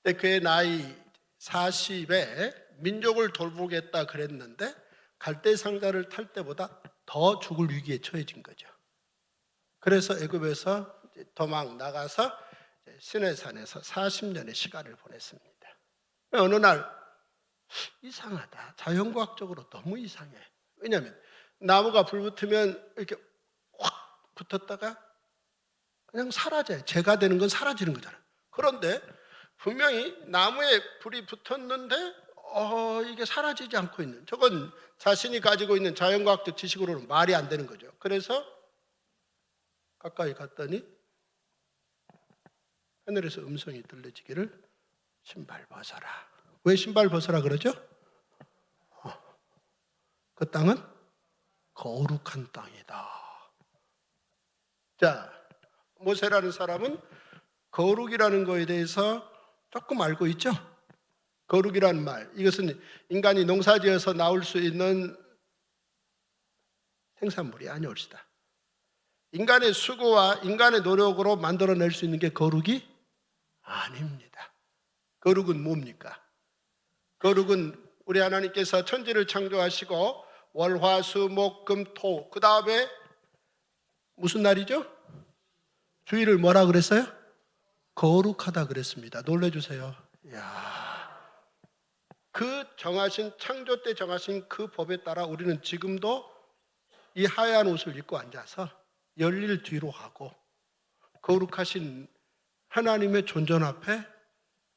근데 그의 나이 40에 민족을 돌보겠다 그랬는데 갈대 상자를 탈 때보다 더 죽을 위기에 처해진 거죠. 그래서 애굽에서 도망 나가서 시내산에서 40년의 시간을 보냈습니다. 어느 날 이상하다. 자연과학적으로 너무 이상해. 왜냐하면 나무가 불 붙으면 이렇게 확 붙었다가 그냥 사라져요. 재가 되는 건 사라지는 거잖아요. 그런데 분명히 나무에 불이 붙었는데 이게 사라지지 않고 있는, 저건 자신이 가지고 있는 자연과학적 지식으로는 말이 안 되는 거죠. 그래서 가까이 갔더니 하늘에서 음성이 들려지기를 신발 벗어라. 왜 신발 벗어라 그러죠? 그 땅은 거룩한 땅이다. 자, 모세라는 사람은 거룩이라는 거에 대해서 조금 알고 있죠? 거룩이라는 말, 이것은 인간이 농사지어서 나올 수 있는 생산물이 아니올시다. 인간의 수고와 인간의 노력으로 만들어낼 수 있는 게 거룩이 아닙니다. 거룩은 뭡니까? 거룩은 우리 하나님께서 천지를 창조하시고 월, 화, 수, 목, 금, 토, 그 다음에 무슨 날이죠? 주일을 뭐라 그랬어요? 거룩하다 그랬습니다. 놀래주세요. 이야, 그 정하신, 창조 때 정하신 그 법에 따라 우리는 지금도 이 하얀 옷을 입고 앉아서 열일 뒤로 하고 거룩하신 하나님의 존전 앞에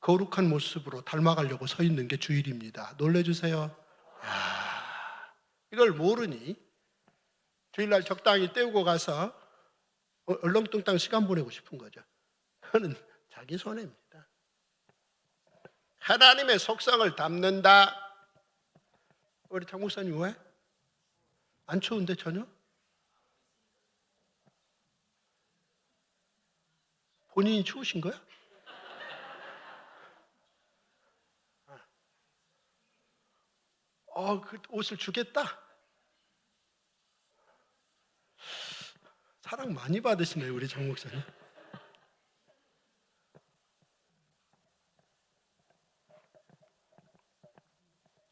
거룩한 모습으로 닮아가려고 서 있는 게 주일입니다. 놀래주세요. 이야, 이걸 모르니 주일날 적당히 때우고 가서 얼렁뚱땅 시간 보내고 싶은 거죠. 그거는 자기 손해입니다. 하나님의 속성을 담는다. 우리 장 목사님 왜? 안 추운데 전혀? 본인이 추우신 거야? 그 옷을 주겠다? 사랑 많이 받으시네요, 우리 장 목사님.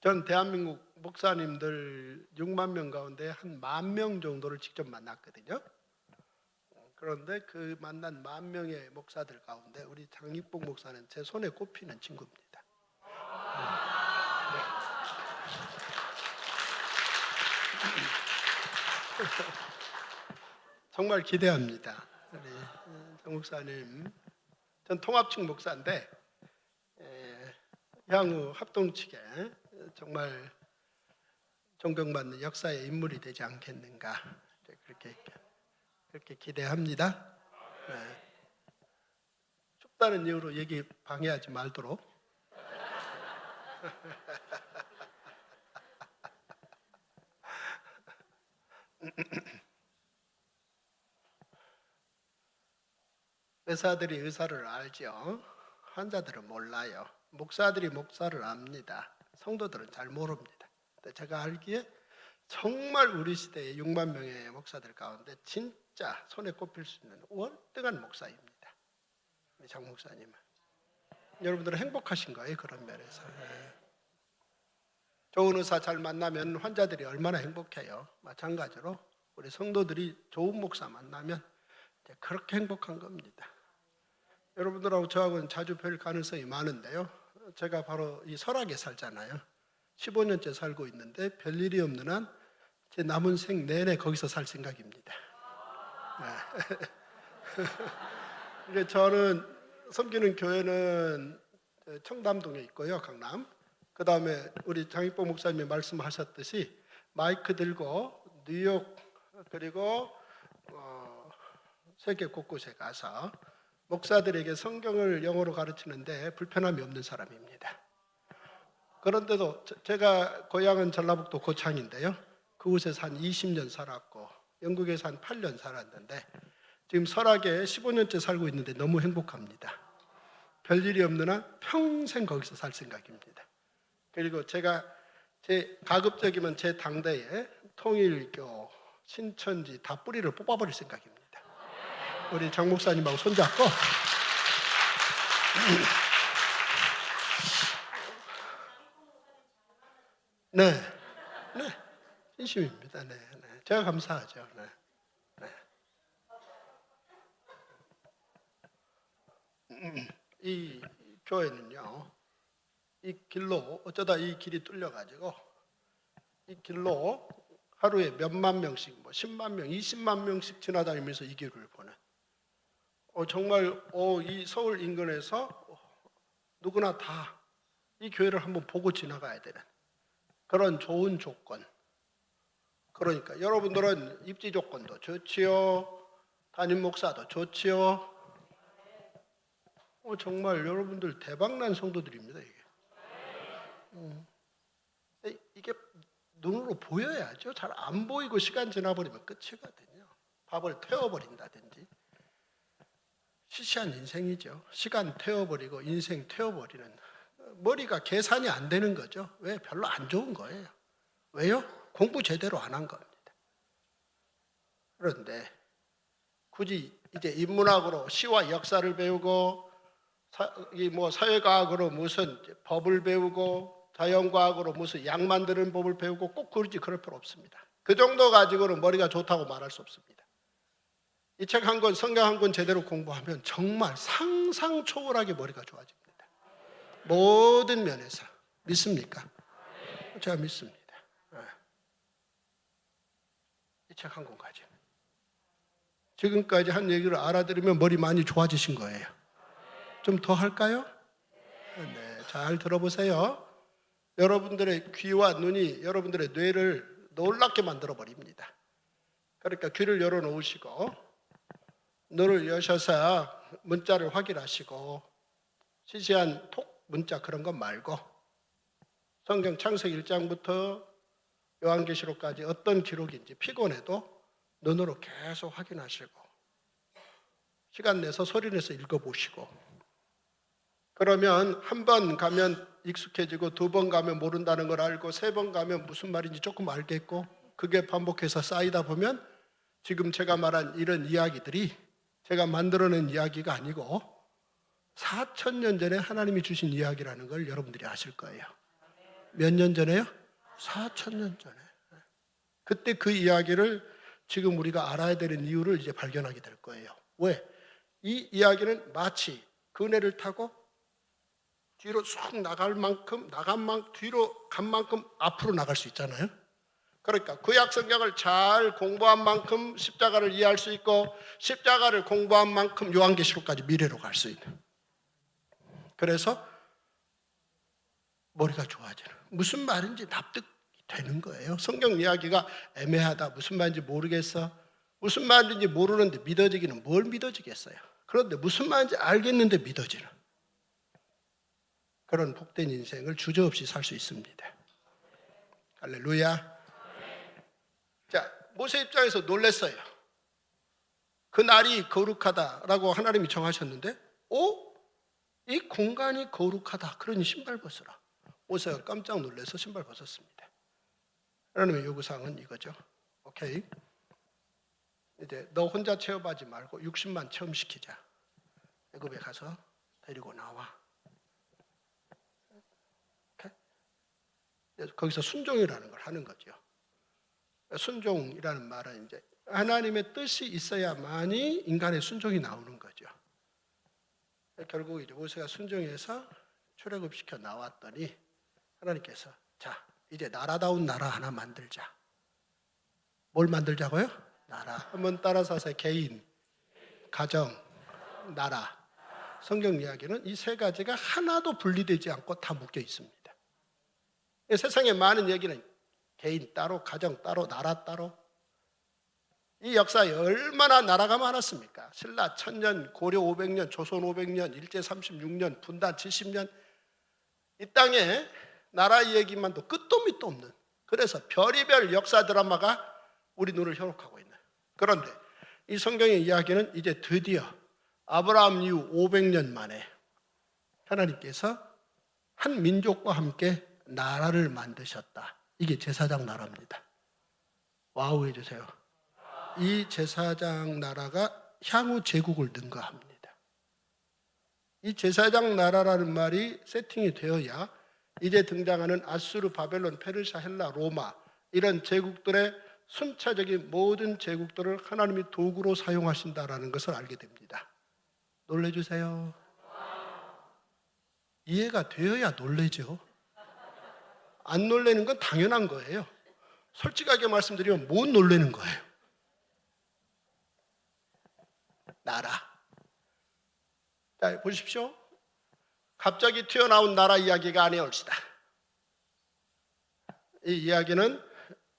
전 대한민국 목사님들 6만 명 가운데 한 10,000명 정도를 직접 만났거든요. 그런데 그 만난 10,000명의 목사들 가운데 우리 장익봉 목사는 제 손에 꼽히는 친구입니다. 정말 기대합니다. 우리 장 목사님, 전 통합측 목사인데 향후 합동 측에 정말 존경받는 역사의 인물이 되지 않겠는가 그렇게 기대합니다. 춥다는 이유로 얘기 방해하지 말도록. 의사들이 의사를 알죠. 환자들은 몰라요. 목사들이 목사를 압니다. 성도들은 잘 모릅니다. 근데 제가 알기에 정말 우리 시대의 6만 명의 목사들 가운데 진짜 손에 꼽힐 수 있는 월등한 목사입니다. 우리 장 목사님은. 여러분들은 행복하신 거예요, 그런 면에서. 좋은 의사 잘 만나면 환자들이 얼마나 행복해요. 마찬가지로 우리 성도들이 좋은 목사 만나면 그렇게 행복한 겁니다. 여러분들하고 저하고는 자주 뵐 가능성이 많은데요. 제가 바로 이 설악에 살잖아요. 15년째 살고 있는데 별일이 없는 한 제 남은 생 내내 거기서 살 생각입니다. 네. 저는 섬기는 교회는 청담동에 있고요, 강남. 그 다음에 우리 장익봉 목사님이 말씀하셨듯이 마이크 들고 뉴욕 그리고 세계 곳곳에 가서 목사들에게 성경을 영어로 가르치는데 불편함이 없는 사람입니다. 그런데도 제가 고향은 전라북도 고창인데요. 그곳에서 한 20년 살았고 영국에서 한 8년 살았는데 지금 설악에 15년째 살고 있는데 너무 행복합니다. 별일이 없는 한 평생 거기서 살 생각입니다. 그리고 제가 가급적이면 제 당대에 통일교, 신천지 다 뿌리를 뽑아버릴 생각입니다. 우리 장 목사님하고 손잡고 네, 진심입니다. 네. 제가 감사하죠. 이 교회는요, 이 길로 어쩌다 이 길이 뚫려가지고 이 길로 하루에 몇만 명씩, 10만 명, 20만 명씩 지나다니면서 이 길을 보는. 정말 이 서울 인근에서 누구나 다 이 교회를 한번 보고 지나가야 되는 그런 좋은 조건. 그러니까 여러분들은 입지 조건도 좋지요, 담임 목사도 좋지요. 정말 여러분들 대박난 성도들입니다. 이게 눈으로 보여야죠. 잘 안 보이고 시간 지나버리면 끝이거든요. 밥을 태워버린다든지. 시시한 인생이죠. 시간 태워버리고 인생 태워버리는, 머리가 계산이 안 되는 거죠. 왜? 별로 안 좋은 거예요. 왜요? 공부 제대로 안 한 겁니다. 그런데 굳이 이제 인문학으로 시와 역사를 배우고 사회과학으로 무슨 법을 배우고 자연과학으로 무슨 약 만드는 법을 배우고 꼭 그럴 필요 없습니다. 그 정도 가지고는 머리가 좋다고 말할 수 없습니다. 이 책 한 권, 성경 한 권 제대로 공부하면 정말 상상 초월하게 머리가 좋아집니다. 모든 면에서. 믿습니까? 제가 믿습니다. 이 책 한 권 가지고 지금까지 한 얘기를 알아들으면 머리 많이 좋아지신 거예요. 좀 더 할까요? 네, 잘 들어보세요. 여러분들의 귀와 눈이 여러분들의 뇌를 놀랍게 만들어 버립니다. 그러니까 귀를 열어 놓으시고 눈을 여셔서 문자를 확인하시고 시시한 톡 문자 그런 것 말고 성경 창세기 1장부터 요한계시록까지 어떤 기록인지 피곤해도 눈으로 계속 확인하시고 시간 내서 소리 내서 읽어보시고 그러면 한 번 가면 익숙해지고 두 번 가면 모른다는 걸 알고 세 번 가면 무슨 말인지 조금 알겠고 그게 반복해서 쌓이다 보면 지금 제가 말한 이런 이야기들이 제가 만들어낸 이야기가 아니고 4,000년 전에 하나님이 주신 이야기라는 걸 여러분들이 아실 거예요. 몇 년 전에요? 4,000년 전에. 그때 그 이야기를 지금 우리가 알아야 되는 이유를 이제 발견하게 될 거예요. 왜? 이 이야기는 마치 그네를 타고 뒤로 쑥 나간 만큼 뒤로 간 만큼 앞으로 나갈 수 있잖아요. 그러니까 구약 성경을 잘 공부한 만큼 십자가를 이해할 수 있고 십자가를 공부한 만큼 요한계시록까지 미래로 갈 수 있는. 그래서 머리가 좋아지는. 무슨 말인지 납득되는 거예요. 성경 이야기가 애매하다. 무슨 말인지 모르겠어. 무슨 말인지 모르는데 믿어지기는 뭘 믿어지겠어요. 그런데 무슨 말인지 알겠는데 믿어지는. 그런 복된 인생을 주저없이 살 수 있습니다. 할렐루야. 자, 모세 입장에서 놀랐어요. 그 날이 거룩하다라고 하나님이 정하셨는데 이 공간이 거룩하다. 그러니 신발 벗으라. 모세가 깜짝 놀라서 신발 벗었습니다. 하나님의 요구사항은 이거죠. 오케이. 이제 너 혼자 체험하지 말고 60만 체험시키자. 애굽에 가서 데리고 나와. 거기서 순종이라는 걸 하는 거죠. 순종이라는 말은 이제 하나님의 뜻이 있어야만이 인간의 순종이 나오는 거죠. 결국 이제 모세가 순종해서 출애굽시켜 나왔더니 하나님께서 자, 이제 나라다운 나라 하나 만들자. 뭘 만들자고요? 나라. 한번 따라서 하세요. 개인, 가정, 나라. 성경 이야기는 이 세 가지가 하나도 분리되지 않고 다 묶여 있습니다. 세상에 많은 얘기는 개인 따로, 가정 따로, 나라 따로. 이 역사에 얼마나 나라가 많았습니까? 신라 1000년, 고려 500년, 조선 500년, 일제 36년, 분단 70년. 이 땅에 나라 얘기만도 끝도 밑도 없는. 그래서 별의별 역사 드라마가 우리 눈을 현혹하고 있는. 그런데 이 성경의 이야기는 이제 드디어 아브라함 이후 500년 만에 하나님께서 한 민족과 함께 나라를 만드셨다. 이게 제사장 나라입니다. 와우 해주세요. 이 제사장 나라가 향후 제국을 능가합니다. 이 제사장 나라라는 말이 세팅이 되어야 이제 등장하는 아수르, 바벨론, 페르시아, 헬라, 로마 이런 제국들의 순차적인 모든 제국들을 하나님이 도구로 사용하신다라는 것을 알게 됩니다. 놀래주세요. 이해가 되어야 놀래죠. 안 놀래는 건 당연한 거예요. 솔직하게 말씀드리면 못 놀래는 거예요. 나라. 자, 보십시오. 갑자기 튀어나온 나라 이야기가 아니에요. 이 이야기는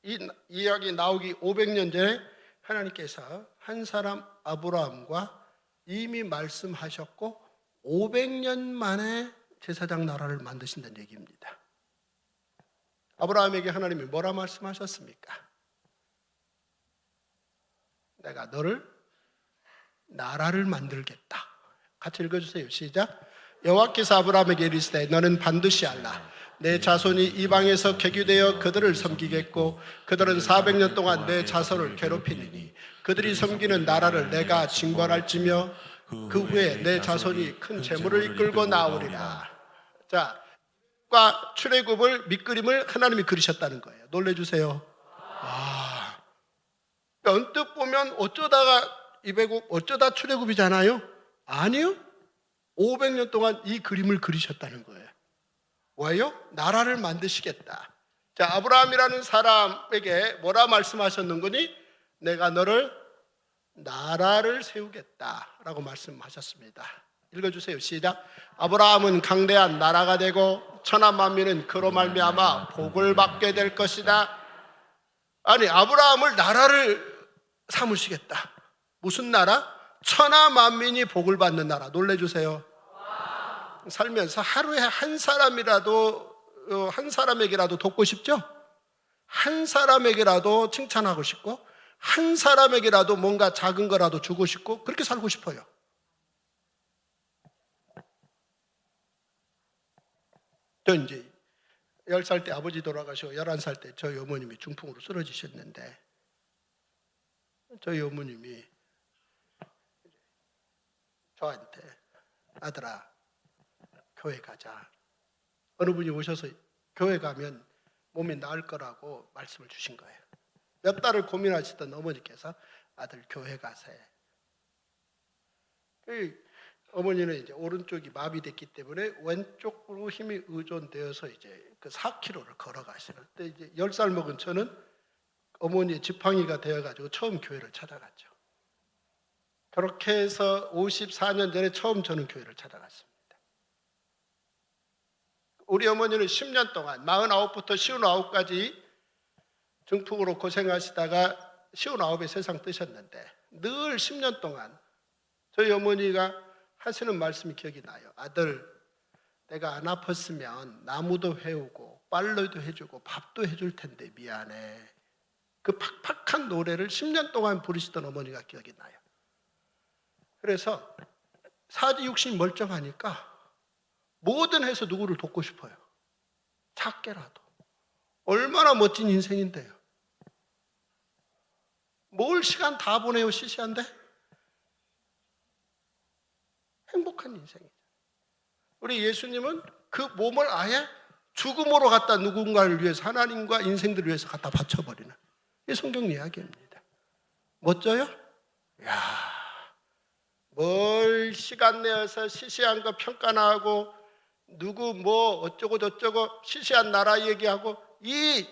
이 이야기 나오기 500년 전에 하나님께서 한 사람 아브라함과 이미 말씀하셨고 500년 만에 제사장 나라를 만드신다는 얘기입니다. 아브라함에게 하나님이 뭐라 말씀하셨습니까? 내가 너를 나라를 만들겠다. 같이 읽어주세요. 시작. 여호와께서 아브라함에게 이르시되 너는 반드시 알라. 내 자손이 이방에서 객유되어 그들을 섬기겠고 그들은 400년 동안 내 자손을 괴롭히니니 그들이 섬기는 나라를 내가 징벌할지며 그 후에 내 자손이 큰 재물을 이끌고 나오리라. 자, 출애굽을 밑그림을 하나님이 그리셨다는 거예요. 놀래주세요. 언뜻 보면 어쩌다가 이배국 어쩌다 출애굽이잖아요. 아니요. 500년 동안 이 그림을 그리셨다는 거예요. 왜요? 나라를 만드시겠다. 자, 아브라함이라는 사람에게 뭐라 말씀하셨는 거니? 내가 너를 나라를 세우겠다라고 말씀하셨습니다. 읽어주세요. 시작. 아브라함은 강대한 나라가 되고 천하 만민은 그로 말미암아 복을 받게 될 것이다. 아니, 아브라함을 나라를 삼으시겠다. 무슨 나라? 천하 만민이 복을 받는 나라. 놀래주세요. 살면서 하루에 한 사람에게라도 돕고 싶죠? 한 사람에게라도 칭찬하고 싶고 한 사람에게라도 뭔가 작은 거라도 주고 싶고 그렇게 살고 싶어요. 저 이제 10살 때 아버지 돌아가시고 11살 때 저희 어머님이 중풍으로 쓰러지셨는데 저희 어머님이 저한테 아들아 교회 가자. 어느 분이 오셔서 교회 가면 몸이 나을 거라고 말씀을 주신 거예요. 몇 달을 고민하시던 어머니께서 아들 교회 가세. 어머니는 이제 오른쪽이 마비됐기 때문에 왼쪽으로 힘이 의존되어서 이제 그 4km를 걸어가시는. 그때 이제 10살 먹은 저는 어머니의 지팡이가 되어가지고 처음 교회를 찾아갔죠. 그렇게 해서 54년 전에 처음 저는 교회를 찾아갔습니다. 우리 어머니는 10년 동안 49부터 59까지 중풍으로 고생하시다가 59에 세상 뜨셨는데 늘 10년 동안 저희 어머니가 하시는 말씀이 기억이 나요. 아들, 내가 안 아팠으면 나무도 해오고 빨래도 해주고 밥도 해줄 텐데 미안해. 그 팍팍한 노래를 10년 동안 부르시던 어머니가 기억이 나요. 그래서 사지 육신이 멀쩡하니까 뭐든 해서 누구를 돕고 싶어요. 작게라도. 얼마나 멋진 인생인데요. 뭘 시간 다 보내요, 시시한데? 행복한 인생이죠. 우리 예수님은 그 몸을 아예 죽음으로 갖다 누군가를 위해서 하나님과 인생들을 위해서 갖다 바쳐버리는 이 성경 이야기입니다. 멋져요? 이야, 뭘 시간 내어서 시시한 거 평가나하고 누구 뭐 어쩌고 저쩌고 시시한 나라 얘기하고 이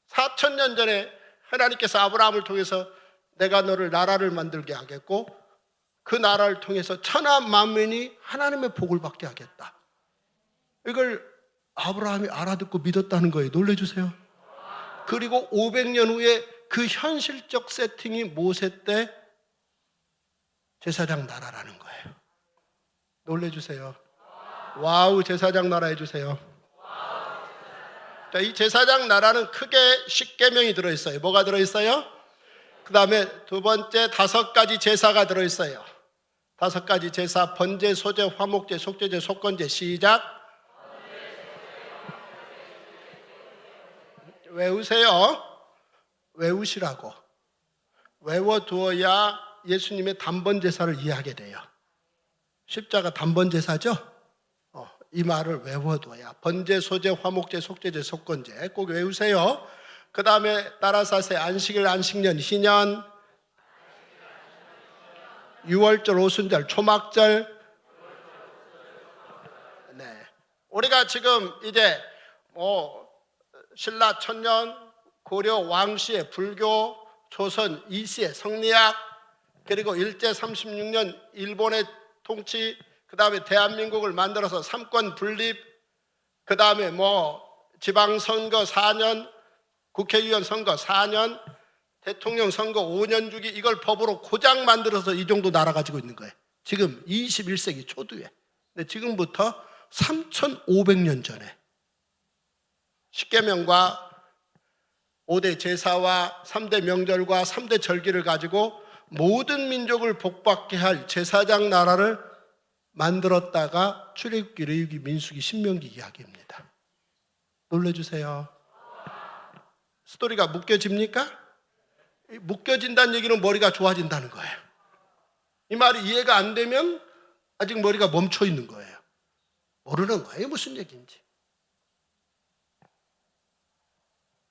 4,000년 전에 하나님께서 아브라함을 통해서 내가 너를 나라를 만들게 하겠고 그 나라를 통해서 천하 만민이 하나님의 복을 받게 하겠다. 이걸 아브라함이 알아듣고 믿었다는 거예요. 놀래주세요. 그리고 500년 후에 그 현실적 세팅이 모세 때 제사장 나라라는 거예요. 놀래주세요. 와우, 제사장 나라 해주세요. 자, 이 제사장 나라는 크게 10계명이 들어있어요. 뭐가 들어있어요? 그 다음에 두 번째 5가지 제사가 들어있어요. 5가지 제사, 번제, 소제, 화목제, 속죄제, 속건제. 시작. 외우세요. 외우시라고. 외워두어야 예수님의 단번 제사를 이해하게 돼요. 십자가 단번 제사죠? 이 말을 외워둬야 번제, 소제, 화목제, 속죄제, 속건제 꼭 외우세요. 그 다음에 따라서 하세요. 안식일, 안식년, 희년, 유월절, 오순절, 초막절. 네, 우리가 지금 이제 신라 천년, 고려 왕시의 불교, 조선 이시의 성리학, 그리고 일제 36년 일본의 통치, 그 다음에 대한민국을 만들어서 삼권 분립, 그 다음에 지방선거 4년, 국회의원 선거 4년, 대통령 선거 5년 주기, 이걸 법으로 고작 만들어서 이 정도 나라 가지고 있는 거예요. 지금 21세기 초두에. 근데 지금부터 3,500년 전에 십계명과 5대 제사와 3대 명절과 3대 절기를 가지고 모든 민족을 복받게 할 제사장 나라를 만들었다가 출애굽기, 레위기, 민수기, 신명기 이야기입니다. 놀래주세요. 스토리가 묶여집니까? 묶여진다는 얘기는 머리가 좋아진다는 거예요. 이 말이 이해가 안 되면 아직 머리가 멈춰 있는 거예요. 모르는 거예요, 무슨 얘기인지.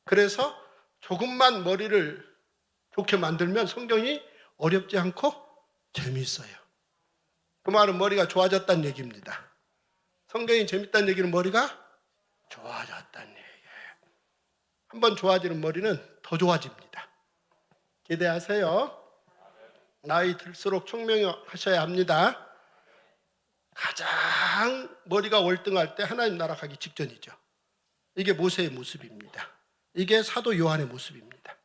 그래서 조금만 머리를 좋게 만들면 성경이 어렵지 않고 재미있어요. 그 말은 머리가 좋아졌다는 얘기입니다. 성경이 재밌다는 얘기는 머리가 좋아졌다는 얘기예요. 한번 좋아지는 머리는 더 좋아집니다. 기대하세요. 나이 들수록 총명하셔야 합니다. 가장 머리가 월등할 때 하나님 나라 가기 직전이죠. 이게 모세의 모습입니다. 이게 사도 요한의 모습입니다.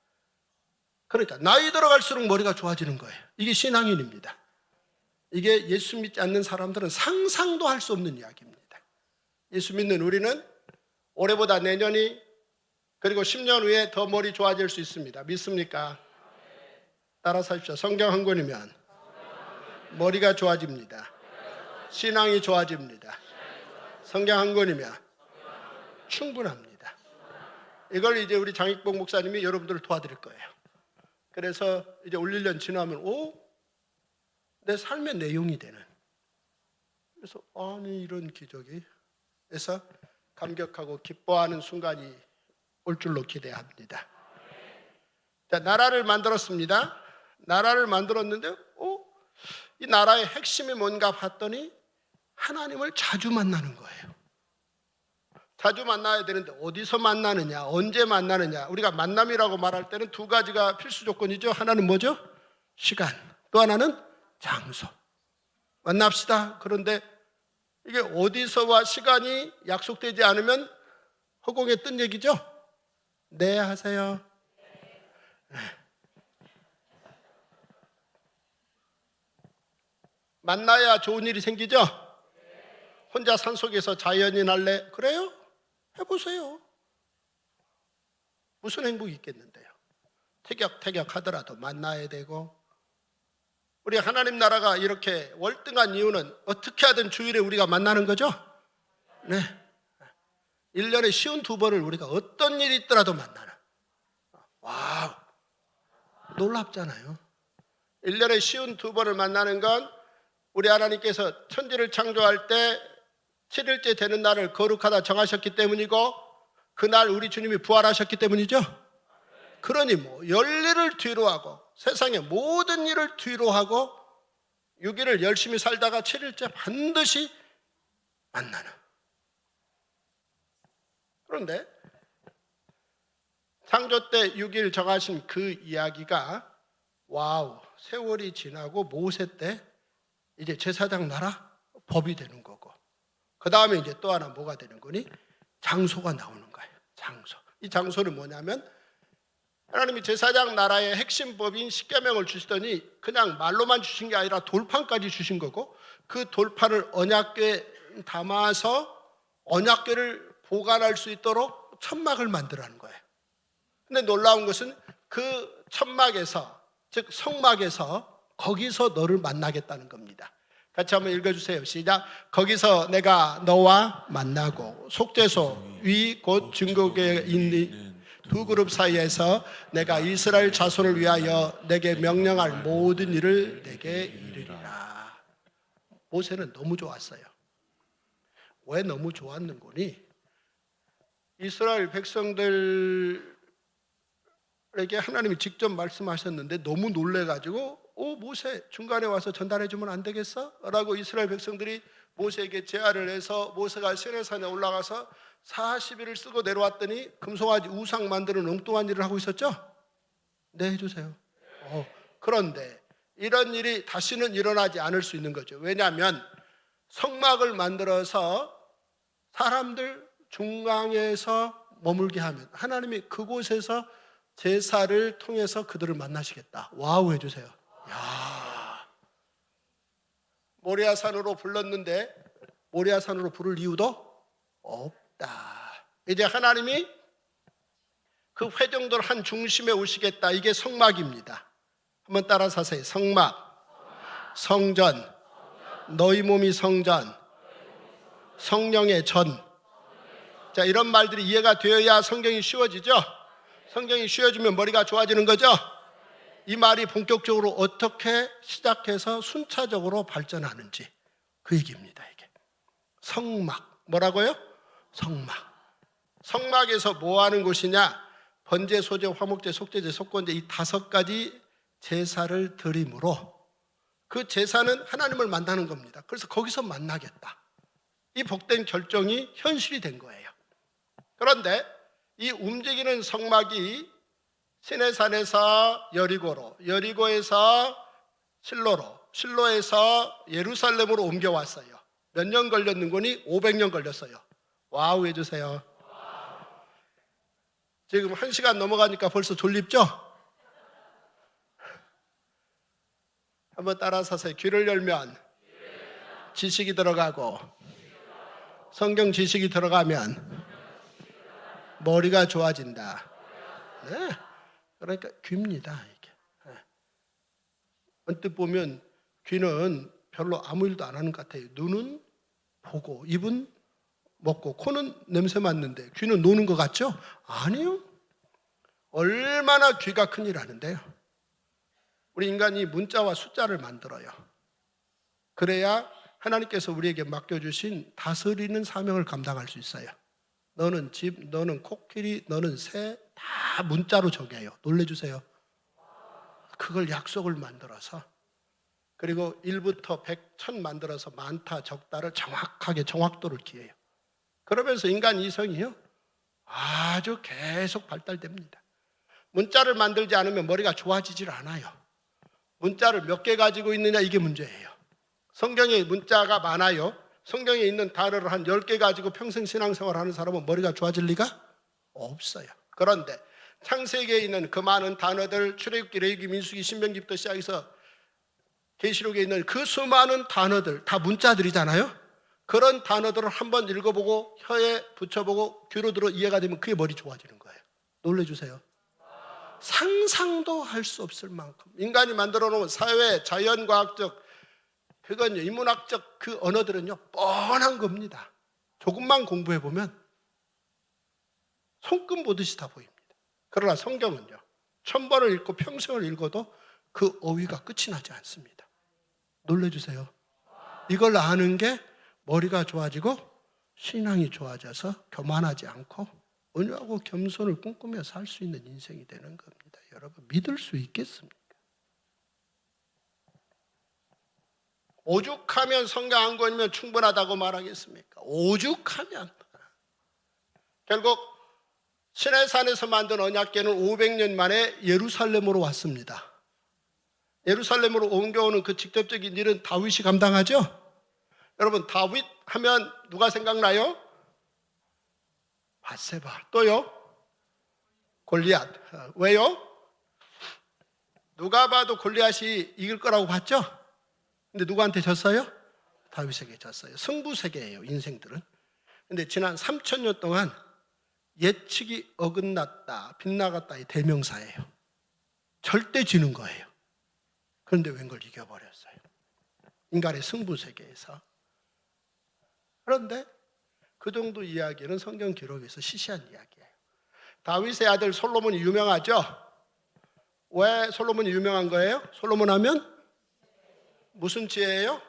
그러니까 나이 들어갈수록 머리가 좋아지는 거예요. 이게 신앙인입니다. 이게 예수 믿지 않는 사람들은 상상도 할 수 없는 이야기입니다. 예수 믿는 우리는 올해보다 내년이 그리고 10년 후에 더 머리 좋아질 수 있습니다. 믿습니까? 따라서 하십시오. 성경 한 권이면 머리가 좋아집니다. 신앙이 좋아집니다. 성경 한 권이면 충분합니다. 이걸 이제 우리 장익봉 목사님이 여러분들을 도와드릴 거예요. 그래서 이제 올 1년 지나면 내 삶의 내용이 되는. 그래서 아니 이런 기적이 그래서 감격하고 기뻐하는 순간이 올 줄로 기대합니다. 자, 나라를 만들었습니다. 나라를 만들었는데 이 나라의 핵심이 뭔가 봤더니 하나님을 자주 만나는 거예요. 자주 만나야 되는데 어디서 만나느냐, 언제 만나느냐. 우리가 만남이라고 말할 때는 두 가지가 필수 조건이죠. 하나는 뭐죠? 시간. 또 하나는 장소. 만납시다. 그런데 이게 어디서와 시간이 약속되지 않으면 허공에 뜬 얘기죠? 네 하세요. 만나야 좋은 일이 생기죠? 혼자 산속에서 자연인 할래? 그래요? 해보세요. 무슨 행복이 있겠는데요? 티격태격 하더라도 만나야 되고. 우리 하나님 나라가 이렇게 월등한 이유는 어떻게 하든 주일에 우리가 만나는 거죠? 네. 1년에 쉬운 2번을 우리가 어떤 일이 있더라도 만나는. 와우. 놀랍잖아요. 1년에 쉬운 2번을 만나는 건 우리 하나님께서 천지를 창조할 때 7일째 되는 날을 거룩하다 정하셨기 때문이고 그날 우리 주님이 부활하셨기 때문이죠. 그러니 열일을 뒤로 하고 세상의 모든 일을 뒤로 하고 6일을 열심히 살다가 7일째 반드시 만나는. 그런데 창조 때 6일 정하신 그 이야기가 와우, 세월이 지나고 모세 때 이제 제사장 나라 법이 되는 거고 그 다음에 이제 또 하나 뭐가 되는 거니? 장소가 나오는 거예요. 장소. 이 장소는 뭐냐면 하나님이 제사장 나라의 핵심 법인 십계명을 주시더니 그냥 말로만 주신 게 아니라 돌판까지 주신 거고 그 돌판을 언약궤에 담아서 언약궤를 보관할 수 있도록 천막을 만들라는 거예요. 근데 놀라운 것은 그 천막에서 즉 성막에서 거기서 너를 만나겠다는 겁니다. 같이 한번 읽어주세요. 시작. 거기서 내가 너와 만나고 속죄소 위 곧 증거궤에 있는 두 그룹 사이에서 내가 이스라엘 자손을 위하여 내게 명령할 모든 일을 내게 이르리라. 모세는 너무 좋았어요. 왜 너무 좋았는 거니? 이스라엘 백성들에게 하나님이 직접 말씀하셨는데 너무 놀래가지고 모세 중간에 와서 전달해주면 안 되겠어? 라고 이스라엘 백성들이 모세에게 제안을 해서 모세가 시내산에 올라가서 40일을 쓰고 내려왔더니 금송아지 우상 만드는 엉뚱한 일을 하고 있었죠? 네, 해주세요. 그런데 이런 일이 다시는 일어나지 않을 수 있는 거죠. 왜냐하면 성막을 만들어서 사람들 중앙에서 머물게 하면 하나님이 그곳에서 제사를 통해서 그들을 만나시겠다. 와우 해주세요. 야, 모리아산으로 불렀는데 모리아산으로 부를 이유도 없다. 이제 하나님이 그 회중들 한 중심에 오시겠다. 이게 성막입니다. 한번 따라서 하세요. 성막, 성전, 너희 몸이 성전, 성령의 전. 자, 이런 말들이 이해가 되어야 성경이 쉬워지죠? 성경이 쉬워지면 머리가 좋아지는 거죠? 이 말이 본격적으로 어떻게 시작해서 순차적으로 발전하는지 그 얘기입니다. 이게 성막, 뭐라고요? 성막. 성막에서 뭐 하는 곳이냐? 번제, 소제, 화목제, 속제제, 속건제 이 5가지 제사를 드림으로 그 제사는 하나님을 만나는 겁니다. 그래서 거기서 만나겠다. 이 복된 결정이 현실이 된 거예요. 그런데 이 움직이는 성막이 시내산에서 여리고로, 여리고에서 실로로, 실로에서 예루살렘으로 옮겨왔어요. 몇 년 걸렸는거니? 500년 걸렸어요. 와우 해주세요. 지금 1시간 넘어가니까 벌써 졸립죠? 한번 따라서 하세요. 귀를 열면 지식이 들어가고 성경 지식이 들어가면 머리가 좋아진다. 네. 그러니까 귀입니다. 이게. 언뜻 보면 귀는 별로 아무 일도 안 하는 것 같아요. 눈은 보고, 입은 먹고, 코는 냄새 맡는데 귀는 노는 것 같죠? 아니요. 얼마나 귀가 큰 일 하는데요. 우리 인간이 문자와 숫자를 만들어요. 그래야 하나님께서 우리에게 맡겨주신 다스리는 사명을 감당할 수 있어요. 너는 집, 너는 코끼리, 너는 새 다 문자로 정해요. 놀래주세요. 그걸 약속을 만들어서 그리고 1부터 100, 1000 만들어서 많다, 적다를 정확하게 정확도를 기해요. 그러면서 인간 이성이요 아주 계속 발달됩니다. 문자를 만들지 않으면 머리가 좋아지질 않아요. 문자를 몇 개 가지고 있느냐 이게 문제예요. 성경에 문자가 많아요. 성경에 있는 단어를 한 10개 가지고 평생 신앙생활하는 사람은 머리가 좋아질 리가 없어요. 그런데 창세기에 있는 그 많은 단어들, 출애굽기, 레위기, 민수기, 신명기부터 시작해서 계시록에 있는 그 수많은 단어들 다 문자들이잖아요. 그런 단어들을 한번 읽어보고 혀에 붙여보고 귀로 들어 이해가 되면 그게 머리 좋아지는 거예요. 놀래주세요. 상상도 할 수 없을 만큼 인간이 만들어 놓은 사회, 자연과학적 그건요, 인문학적 그 언어들은요 뻔한 겁니다. 조금만 공부해보면 손금 보듯이 다 보입니다. 그러나 성경은요 1000번을 읽고 평생을 읽어도 그 어휘가 끝이 나지 않습니다. 놀래주세요. 이걸 아는 게 머리가 좋아지고 신앙이 좋아져서 교만하지 않고 은유하고 겸손을 꿈꾸며 살 수 있는 인생이 되는 겁니다. 여러분 믿을 수 있겠습니까? 오죽하면 성경 한 권이면 충분하다고 말하겠습니까? 오죽하면. 결국 시내산에서 만든 언약궤는 500년 만에 예루살렘으로 왔습니다. 예루살렘으로 옮겨오는 그 직접적인 일은 다윗이 감당하죠? 여러분 다윗 하면 누가 생각나요? 밧세바. 또요? 골리앗. 왜요? 누가 봐도 골리앗이 이길 거라고 봤죠? 근데 누구한테 졌어요? 다윗에게 졌어요. 승부세계예요, 인생들은. 근데 지난 3000년 동안 예측이 어긋났다, 빗나갔다의 대명사예요. 절대 지는 거예요. 그런데 웬걸 이겨버렸어요. 인간의 승부세계에서. 그런데 그 정도 이야기는 성경 기록에서 시시한 이야기예요. 다윗의 아들 솔로몬이 유명하죠? 왜 솔로몬이 유명한 거예요? 솔로몬 하면 무슨 지혜예요?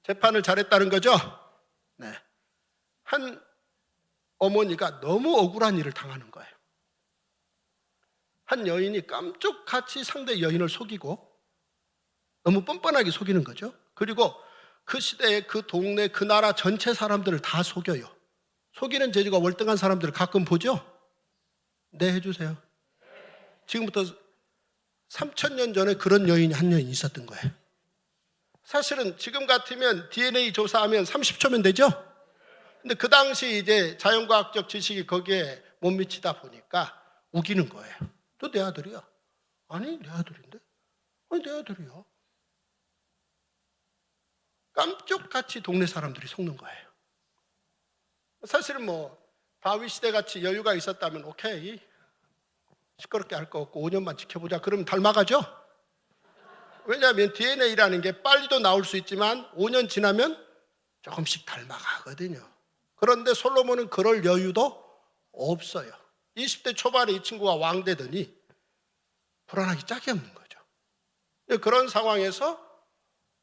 재판을 잘했다는 거죠? 네. 한 어머니가 너무 억울한 일을 당하는 거예요. 한 여인이 깜짝같이 상대 여인을 속이고 너무 뻔뻔하게 속이는 거죠. 그리고 그 시대에 그 동네 그 나라 전체 사람들을 다 속여요. 속이는 재주가 월등한 사람들을 가끔 보죠? 네 해주세요. 지금부터 3000년 전에 그런 여인이 한 여인 있었던 거예요. 사실은 지금 같으면 DNA 조사하면 30초면 되죠? 근데 그 당시 이제 자연과학적 지식이 거기에 못 미치다 보니까 우기는 거예요. 너 내 아들이야. 아니, 내 아들인데? 아니, 내 아들이야. 깜짝같이 동네 사람들이 속는 거예요. 사실은 뭐 다윗 시대 같이 여유가 있었다면 오케이, 시끄럽게 할 거 없고 5년만 지켜보자. 그러면 닮아가죠. 왜냐하면 DNA라는 게 빨리도 나올 수 있지만 5년 지나면 조금씩 닮아가거든요. 그런데 솔로몬은 그럴 여유도 없어요. 20대 초반에 이 친구가 왕 되더니 불안하기 짝이 없는 거죠. 그런 상황에서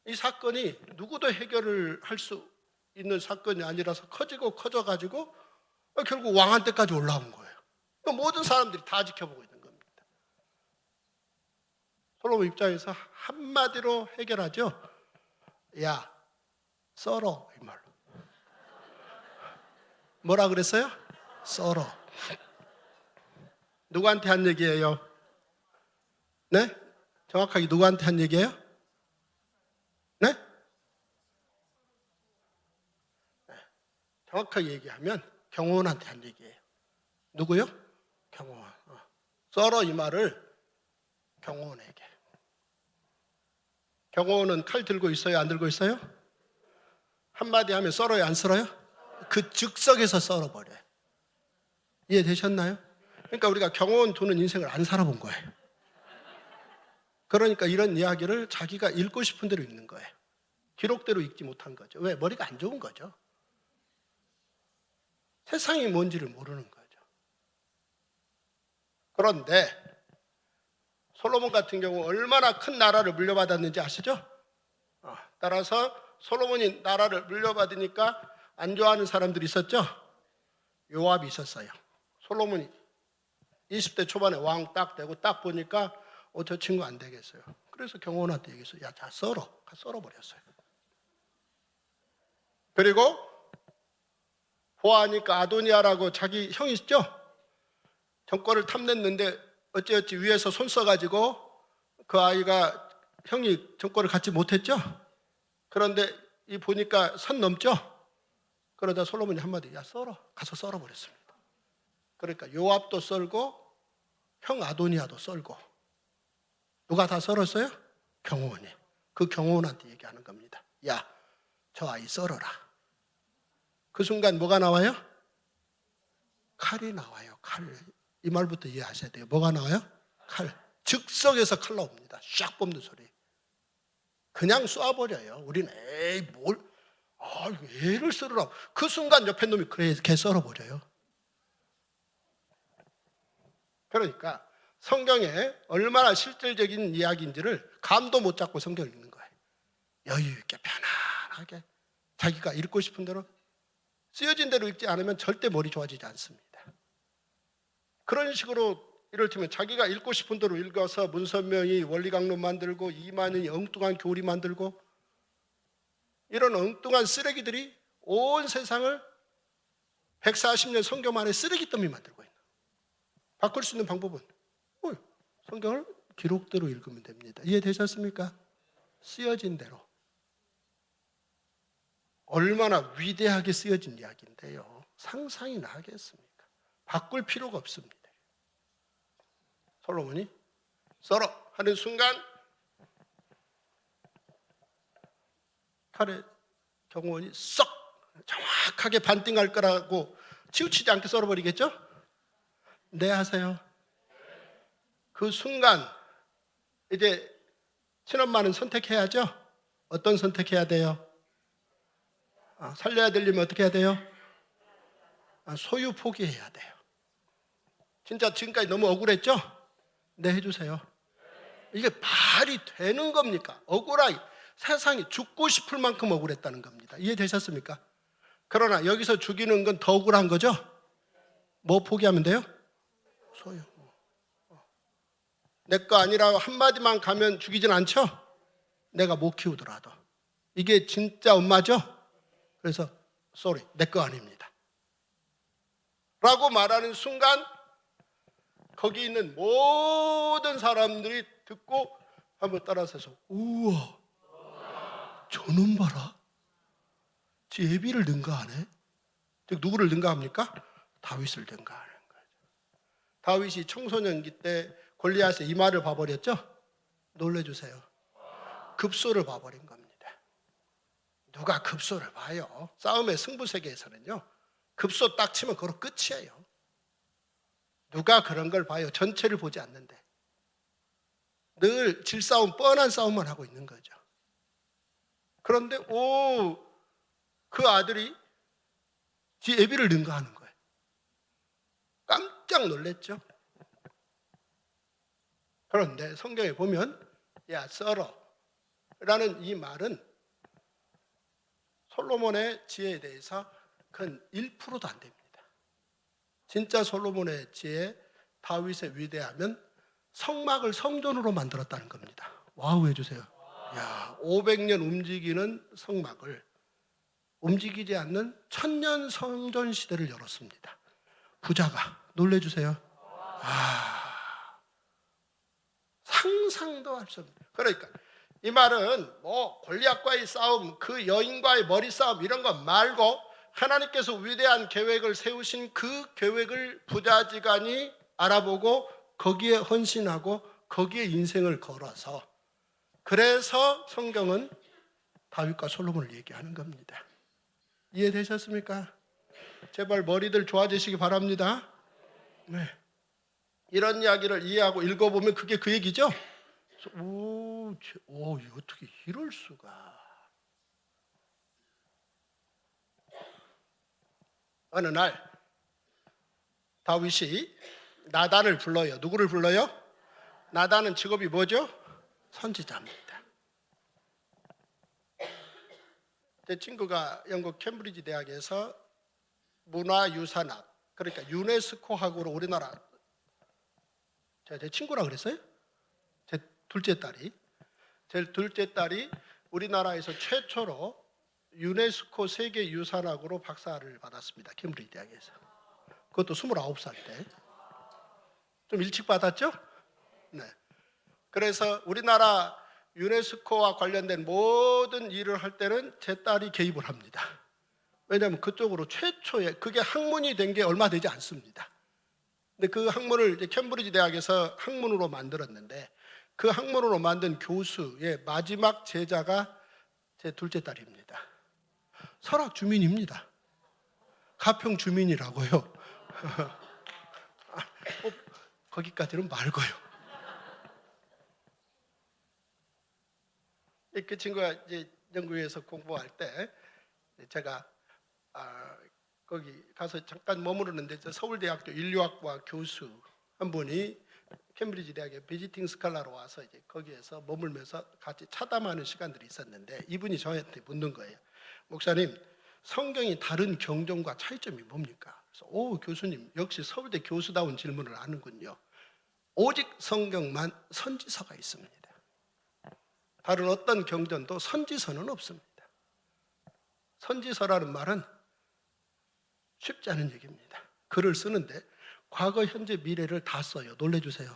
이 사건이 누구도 해결을 할 수 있는 사건이 아니라서 커지고 커져가지고 결국 왕한테까지 올라온 거예요. 모든 사람들이 다 지켜보고 있는 겁니다. 솔로몬 입장에서 한마디로 해결하죠. 야, 썰어, 이 말로. 뭐라 그랬어요? 썰어. 누구한테 한 얘기예요? 네? 정확하게 누구한테 한 얘기예요? 네? 정확하게 얘기하면 경호원한테 한 얘기예요. 누구요? 경호원. 썰어 이 말을 경호원에게. 경호원은 칼 들고 있어요? 안 들고 있어요? 한마디 하면 썰어요? 안 썰어요? 그 즉석에서 썰어버려요. 이해되셨나요? 그러니까 우리가 경호원 두는 인생을 안 살아본 거예요. 그러니까 이런 이야기를 자기가 읽고 싶은 대로 읽는 거예요. 기록대로 읽지 못한 거죠. 왜? 머리가 안 좋은 거죠. 세상이 뭔지를 모르는 거죠. 그런데 솔로몬 같은 경우 얼마나 큰 나라를 물려받았는지 아시죠? 따라서 솔로몬이 나라를 물려받으니까 안 좋아하는 사람들이 있었죠? 요압이 있었어요. 솔로몬이 20대 초반에 왕 딱 되고 딱 보니까 저 친구 안 되겠어요. 그래서 경호원한테 얘기했어요. 야, 자 썰어. 썰어버렸어요. 그리고 보아하니까 아도니아라고 자기 형이 있죠? 정권을 탐냈는데 어찌어찌 위에서 손 써가지고 그 아이가 형이 정권을 갖지 못했죠? 그런데 이 보니까 선 넘죠? 그러다 솔로몬이 한마디, 야 썰어. 가서 썰어버렸습니다. 그러니까 요압도 썰고 형 아도니아도 썰고. 누가 다 썰었어요? 경호원이. 그 경호원한테 얘기하는 겁니다. 야, 저 아이 썰어라. 그 순간 뭐가 나와요? 칼이 나와요. 칼. 이 말부터 이해하셔야 돼요. 뭐가 나와요? 칼. 즉석에서 칼 나옵니다. 샥 뽑는 소리. 그냥 쏴버려요. 우리는 에이 뭘, 얘를 썰으라. 그 순간 옆에 놈이 걔 썰어버려요. 그러니까 성경에 얼마나 실질적인 이야기인지를 감도 못 잡고 성경을 읽는 거예요. 여유 있게 편안하게 자기가 읽고 싶은 대로 쓰여진 대로 읽지 않으면 절대 머리 좋아지지 않습니다. 그런 식으로 이를테면 자기가 읽고 싶은 대로 읽어서 문선명이 원리강론 만들고 이만희 엉뚱한 교리 만들고 이런 엉뚱한 쓰레기들이 온 세상을 140년 성경 안에 쓰레기 더미 만들고 있는. 바꿀 수 있는 방법은 성경을 기록대로 읽으면 됩니다. 이해되셨습니까? 쓰여진 대로. 얼마나 위대하게 쓰여진 이야기인데요. 상상이나 하겠습니까? 바꿀 필요가 없습니다. 솔로몬이 썰어 하는 순간 칼의 경호원이 썩 정확하게 반띵할 거라고 치우치지 않게 썰어버리겠죠? 네 하세요. 그 순간 이제 친엄마는 선택해야죠. 어떤 선택해야 돼요? 살려야 되려면 어떻게 해야 돼요? 소유 포기해야 돼요. 진짜 지금까지 너무 억울했죠? 네 해주세요. 이게 말이 되는 겁니까? 억울하게 세상이 죽고 싶을 만큼 억울했다는 겁니다. 이해되셨습니까? 그러나 여기서 죽이는 건 더 억울한 거죠? 뭐 포기하면 돼요? 소유. 내 거 아니라 한마디만 가면 죽이진 않죠? 내가 못 키우더라도. 이게 진짜 엄마죠? 그래서 sorry, 내 거 아닙니다. 라고 말하는 순간 거기 있는 모든 사람들이 듣고 한번 따라서서 우와, 저놈 봐라. 지 예비를 능가하네. 즉 누구를 능가합니까? 다윗을 능가하는 거죠. 다윗이 청소년기 때 골리앗의 이마를 봐버렸죠? 놀래주세요. 급소를 봐버린 겁니다. 누가 급소를 봐요? 싸움의 승부 세계에서는요, 급소 딱 치면 그거 끝이에요. 누가 그런 걸 봐요? 전체를 보지 않는데. 늘 질싸움, 뻔한 싸움만 하고 있는 거죠. 그런데 그 아들이 지 애비를 능가하는 거예요. 깜짝 놀랐죠. 그런데 성경에 보면 야 썰어 라는 이 말은 솔로몬의 지혜에 대해서 근 1%도 안 됩니다. 진짜 솔로몬의 지혜, 다윗의 위대하면 성막을 성전으로 만들었다는 겁니다. 와우 해주세요. 야, 500년 움직이는 성막을 움직이지 않는 천년 성전 시대를 열었습니다. 부자가 놀래주세요. 상상도 할 수 없는. 그러니까 이 말은 뭐 골리앗과의 싸움, 그 여인과의 머리 싸움 이런 거 말고 하나님께서 위대한 계획을 세우신 그 계획을 부자지간이 알아보고 거기에 헌신하고 거기에 인생을 걸어서, 그래서 성경은 다윗과 솔로몬을 얘기하는 겁니다. 이해되셨습니까? 제발 머리들 좋아지시기 바랍니다. 네. 이런 이야기를 이해하고 읽어보면 그게 그 얘기죠. 어떻게 이럴 수가. 어느 날 다윗이 나단을 불러요. 누구를 불러요? 나단은 직업이 뭐죠? 선지자입니다. 제 친구가 영국 캠브리지 대학에서 문화유산학, 그러니까 유네스코학으로 우리나라, 제 친구라 그랬어요? 제 둘째 딸이 우리나라에서 최초로 유네스코 세계유산학으로 박사를 받았습니다. 캠브리지 대학에서. 그것도 29살 때. 좀 일찍 받았죠? 네. 그래서 우리나라 유네스코와 관련된 모든 일을 할 때는 제 딸이 개입을 합니다. 왜냐하면 그쪽으로 최초의, 그게 학문이 된 게 얼마 되지 않습니다. 근데 그 학문을 이제 캠브리지 대학에서 학문으로 만들었는데, 그 학문으로 만든 교수의 마지막 제자가 제 둘째 딸입니다. 설악 주민입니다. 가평 주민이라고요. 거기까지는 말고요. 그 친구가 이제 영국에서 공부할 때 제가 거기 가서 잠깐 머무르는데, 서울대학교 인류학과 교수 한 분이 캠브리지 대학에 비지팅 스칼라로 와서 이제 거기에서 머물면서 같이 차담하는 시간들이 있었는데, 이분이 저한테 묻는 거예요. 목사님, 성경이 다른 경전과 차이점이 뭡니까? 그래서 교수님 역시 서울대 교수다운 질문을 하는군요. 오직 성경만 선지서가 있습니다. 다른 어떤 경전도 선지서는 없습니다. 선지서라는 말은 쉽지 않은 얘기입니다. 글을 쓰는데 과거, 현재, 미래를 다 써요. 놀래주세요.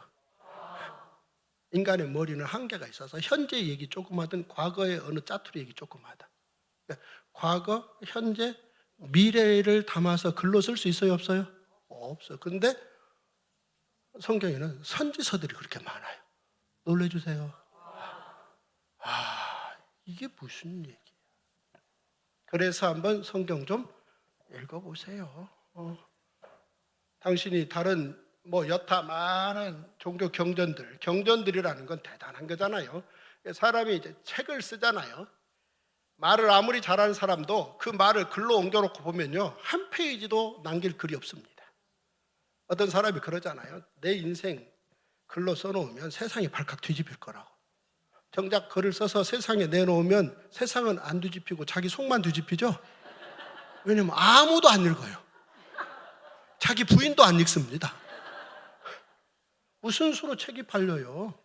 인간의 머리는 한계가 있어서 현재 얘기 조금 하든 과거의 어느 짜투리 얘기 조금 하다. 과거, 현재, 미래를 담아서 글로 쓸 수 있어요? 없어요? 없어요. 그런데 성경에는 선지서들이 그렇게 많아요. 놀래주세요. 이게 무슨 얘기야? 그래서 한번 성경 좀 읽어보세요. 당신이 다른 여타 많은 종교 경전들이라는 건 대단한 거잖아요. 사람이 이제 책을 쓰잖아요. 말을 아무리 잘하는 사람도 그 말을 글로 옮겨놓고 보면요, 한 페이지도 남길 글이 없습니다. 어떤 사람이 그러잖아요. 내 인생 글로 써놓으면 세상이 발칵 뒤집힐 거라고. 정작 글을 써서 세상에 내놓으면 세상은 안 뒤집히고 자기 속만 뒤집히죠. 왜냐면 아무도 안 읽어요. 자기 부인도 안 읽습니다. 무슨 수로 책이 팔려요?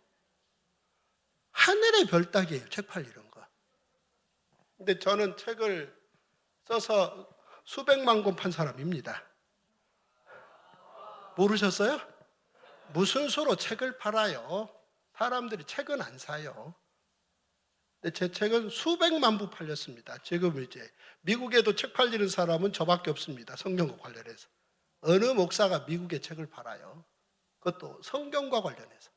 하늘의 별 따기예요, 책 팔리는 거. 근데 저는 책을 써서 수백만 권 판 사람입니다. 모르셨어요? 무슨 수로 책을 팔아요? 사람들이 책은 안 사요. 근데 제 책은 수백만 부 팔렸습니다. 지금 이제 미국에도 책 팔리는 사람은 저밖에 없습니다. 성경과 관련해서. 어느 목사가 미국에 책을 팔아요? 그것도 성경과 관련해서.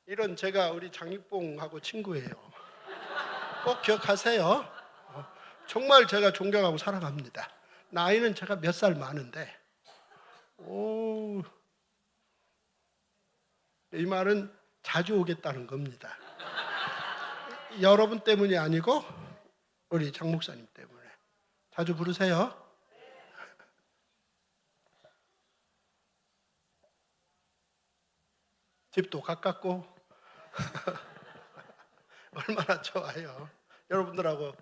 이런 제가 우리 장익봉하고 친구예요. 꼭 기억하세요. 정말 제가 존경하고 사랑합니다. 나이는 제가 몇 살 많은데 이 말은 자주 오겠다는 겁니다. 여러분 때문이 아니고 우리 장 목사님 때문에 자주 부르세요. 집도 가깝고 얼마나 좋아요. 여러분들하고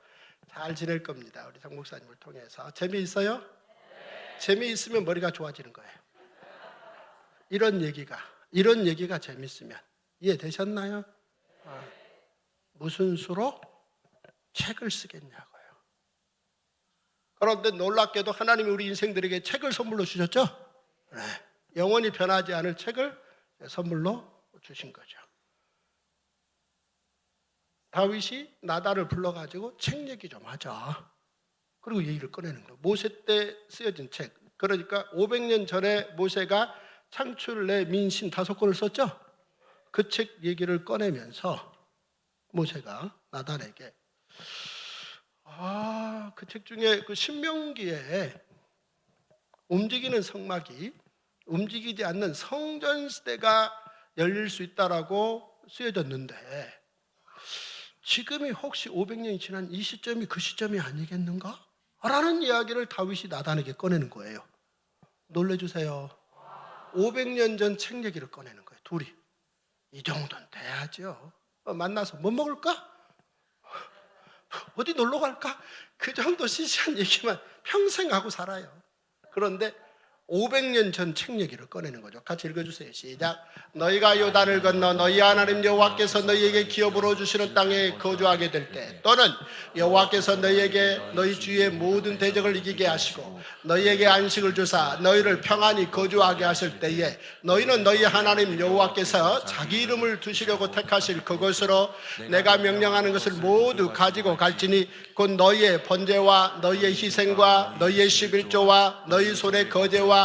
잘 지낼 겁니다. 우리 장 목사님을 통해서. 재미있어요? 재미있으면 머리가 좋아지는 거예요. 이런 얘기가 재밌으면. 이해되셨나요? 무슨 수로? 책을 쓰겠냐고요. 그런데 놀랍게도 하나님이 우리 인생들에게 책을 선물로 주셨죠? 네. 영원히 변하지 않을 책을 선물로 주신 거죠. 다윗이 나단을 불러가지고 책 얘기 좀 하자. 그리고 얘기를 꺼내는 거예요. 모세 때 쓰여진 책. 그러니까 500년 전에 모세가 창출내 민신 5권을 썼죠? 그 책 얘기를 꺼내면서 모세가 나단에게 그 책 중에 그 신명기에 움직이는 성막이 움직이지 않는 성전 시대가 열릴 수 있다라고 쓰여졌는데 지금이 혹시 500년이 지난 이 시점이 그 시점이 아니겠는가? 라는 이야기를 다윗이 나단에게 꺼내는 거예요. 놀래주세요. 500년 전 책 얘기를 꺼내는 거예요. 둘이. 이 정도는 돼야죠. 만나서 뭐 먹을까? 어디 놀러 갈까? 그 정도 시시한 얘기만 평생 하고 살아요. 그런데 500년 전 책 얘기를 꺼내는 거죠. 같이 읽어주세요. 시작. 너희가 요단을 건너 너희 하나님 여호와께서 너희에게 기업으로 주시는 땅에 거주하게 될 때 또는 여호와께서 너희에게 너희 주의 모든 대적을 이기게 하시고 너희에게 안식을 주사 너희를 평안히 거주하게 하실 때에 너희는 너희 하나님 여호와께서 자기 이름을 두시려고 택하실 그곳으로 내가 명령하는 것을 모두 가지고 갈지니 곧 너희의 번제와 너희의 희생과 너희의 11조와 너희 손의 거제와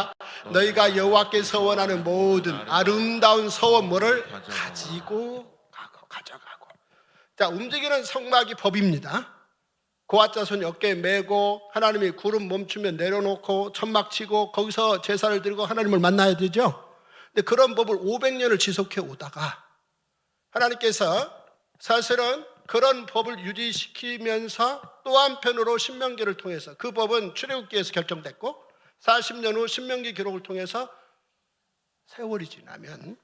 너희가 여호와께서 원하는 모든 아름다운 서원물을 가지고 가져가고. 자, 움직이는 성막이 법입니다. 고앗 자손이 어깨에 메고 하나님이 구름 멈추면 내려놓고 천막 치고 거기서 제사를 드리고 하나님을 만나야 되죠. 근데 그런 법을 500년을 지속해 오다가 하나님께서 사실은 그런 법을 유지시키면서 또 한편으로 신명기를 통해서 그 법은 출애굽기에서 결정됐고 40년 후 신명기 기록을 통해서 세월이 지나면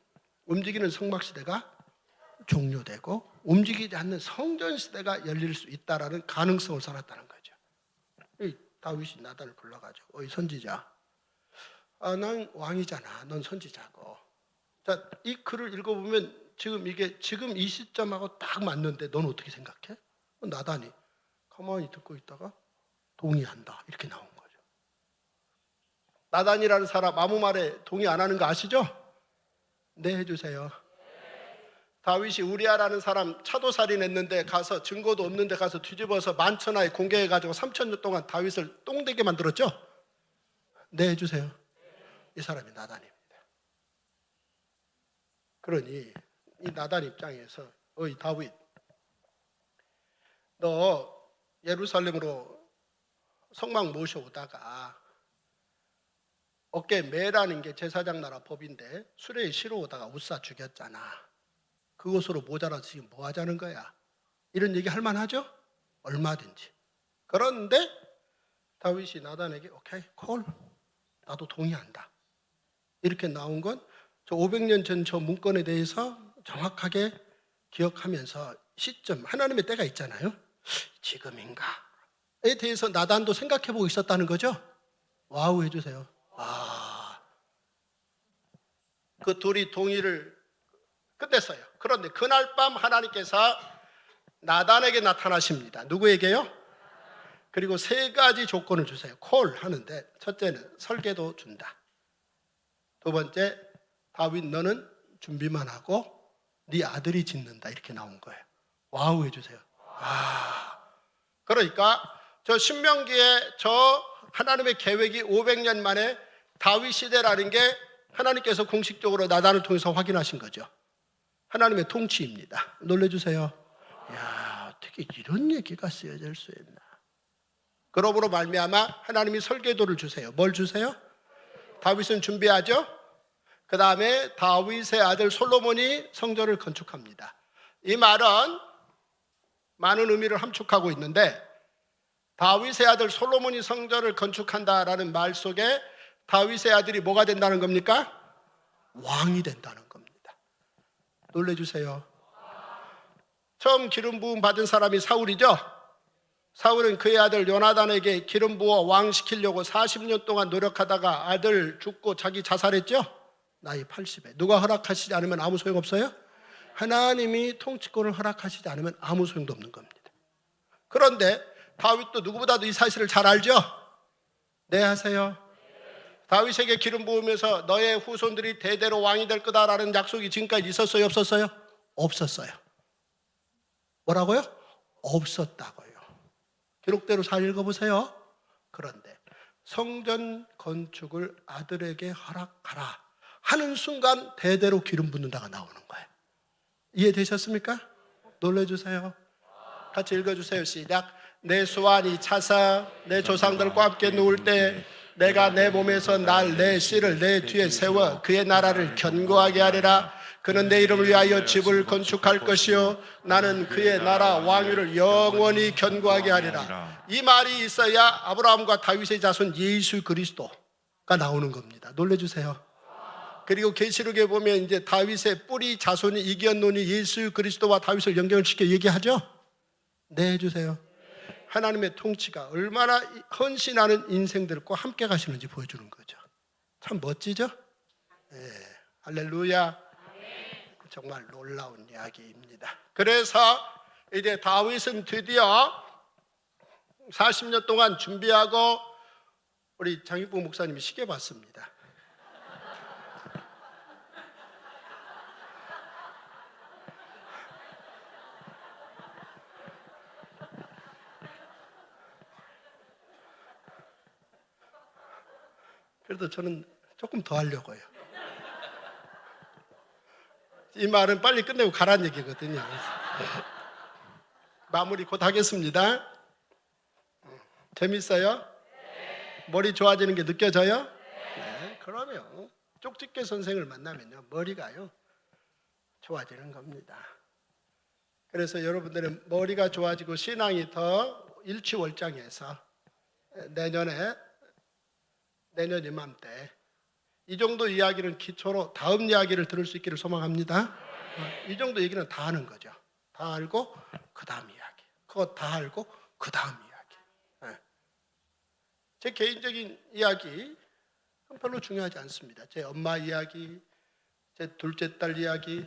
움직이는 성막 시대가 종료되고 움직이지 않는 성전 시대가 열릴 수 있다라는 가능성을 살았다는 거죠. 이 다윗이 나단을 불러가지고 어이 선지자, 난 왕이잖아, 넌 선지자고. 자, 이 글을 읽어보면 지금 이 시점하고 딱 맞는데 넌 어떻게 생각해? 나단이 가만히 듣고 있다가 동의한다 이렇게 나온 거죠. 나단이라는 사람 아무 말에 동의 안 하는 거 아시죠? 네 해주세요. 다윗이 우리아라는 사람 차도살인 했는데 가서 증거도 없는데 가서 뒤집어서 만천하에 공개해가지고 3000년 동안 다윗을 똥되게 만들었죠? 네 해주세요. 이 사람이 나단입니다. 그러니 이 나단 입장에서 어이 다윗, 너 예루살렘으로 성막 모셔오다가 어깨 매라는 게 제사장 나라 법인데 수레에 실어오다가 웃사 죽였잖아. 그것으로 모자라서 지금 뭐 하자는 거야? 이런 얘기 할 만하죠? 얼마든지. 그런데 다윗이 나단에게 오케이 콜, 나도 동의한다 이렇게 나온 건 저 500년 전 저 문건에 대해서 정확하게 기억하면서 시점, 하나님의 때가 있잖아요. 지금인가에 대해서 나단도 생각해보고 있었다는 거죠. 와우 해주세요. 그 둘이 동의를 끝냈어요. 그런데 그날 밤 하나님께서 나단에게 나타나십니다. 누구에게요? 그리고 3가지 조건을 주세요. 콜 하는데 첫째는 설계도 준다. 두 번째, 다윗 너는 준비만 하고 네 아들이 짓는다 이렇게 나온 거예요. 와우 해주세요. 그러니까 저 신명기에 저 하나님의 계획이 500년 만에 다윗 시대라는 게 하나님께서 공식적으로 나단을 통해서 확인하신 거죠. 하나님의 통치입니다. 놀래주세요. 야, 어떻게 이런 얘기가 쓰여질 수 있나? 그러므로 말미암아 하나님이 설계도를 주세요. 뭘 주세요? 다윗은 준비하죠. 그 다음에 다윗의 아들 솔로몬이 성전을 건축합니다. 이 말은 많은 의미를 함축하고 있는데, 다윗의 아들 솔로몬이 성전을 건축한다라는 말 속에 다윗의 아들이 뭐가 된다는 겁니까? 왕이 된다는 겁니다. 놀래주세요. 처음 기름 부음 받은 사람이 사울이죠. 사울은 그의 아들 요나단에게 기름 부어 왕 시키려고 40년 동안 노력하다가 아들 죽고 자기 자살했죠. 나이 80에. 누가 허락하시지 않으면 아무 소용없어요? 하나님이 통치권을 허락하시지 않으면 아무 소용도 없는 겁니다. 그런데 다윗도 누구보다도 이 사실을 잘 알죠? 네, 하세요. 다윗에게 기름 부으면서 너의 후손들이 대대로 왕이 될 거다라는 약속이 지금까지 있었어요, 없었어요? 없었어요. 뭐라고요? 없었다고요. 기록대로 잘 읽어보세요. 그런데 성전 건축을 아들에게 허락하라 하는 순간 대대로 기름 붓는다가 나오는 거예요. 이해되셨습니까? 놀래주세요. 같이 읽어주세요. 시작. 내 소환이 차서 내 조상들과 함께 누울 때 내가 내 몸에서 날 내 씨를 내 뒤에 세워 그의 나라를 견고하게 하리라. 그는 내 이름을 위하여 집을 건축할 것이요 나는 그의 나라 왕위를 영원히 견고하게 하리라. 이 말이 있어야 아브라함과 다윗의 자손 예수 그리스도가 나오는 겁니다. 놀래주세요. 그리고 계시록에 보면 이제 다윗의 뿌리 자손이 이견론이 예수 그리스도와 다윗을 연결시켜 얘기하죠. 네, 해주세요. 하나님의 통치가 얼마나 헌신하는 인생들과 함께 가시는지 보여주는 거죠. 참 멋지죠? 네, 할렐루야. 정말 놀라운 이야기입니다. 그래서 이제 다윗은 드디어 40년 동안 준비하고 우리 장익봉 목사님이 시계 봤습니다. 그래도 저는 조금 더 하려고요. 이 말은 빨리 끝내고 가라는 얘기거든요. 마무리 곧 하겠습니다. 재밌어요? 머리 좋아지는 게 느껴져요? 네. 그러면 쪽집게 선생을 만나면요 머리가요 좋아지는 겁니다. 그래서 여러분들의 머리가 좋아지고 신앙이 더 일취월장해서 내년 이맘때 이 정도 이야기는 기초로 다음 이야기를 들을 수 있기를 소망합니다. 이 정도 얘기는 다 하는 거죠. 다 알고 그 다음 이야기, 그거 다 알고 그 다음 이야기. 제 개인적인 이야기 별로 중요하지 않습니다. 제 엄마 이야기, 제 둘째 딸 이야기.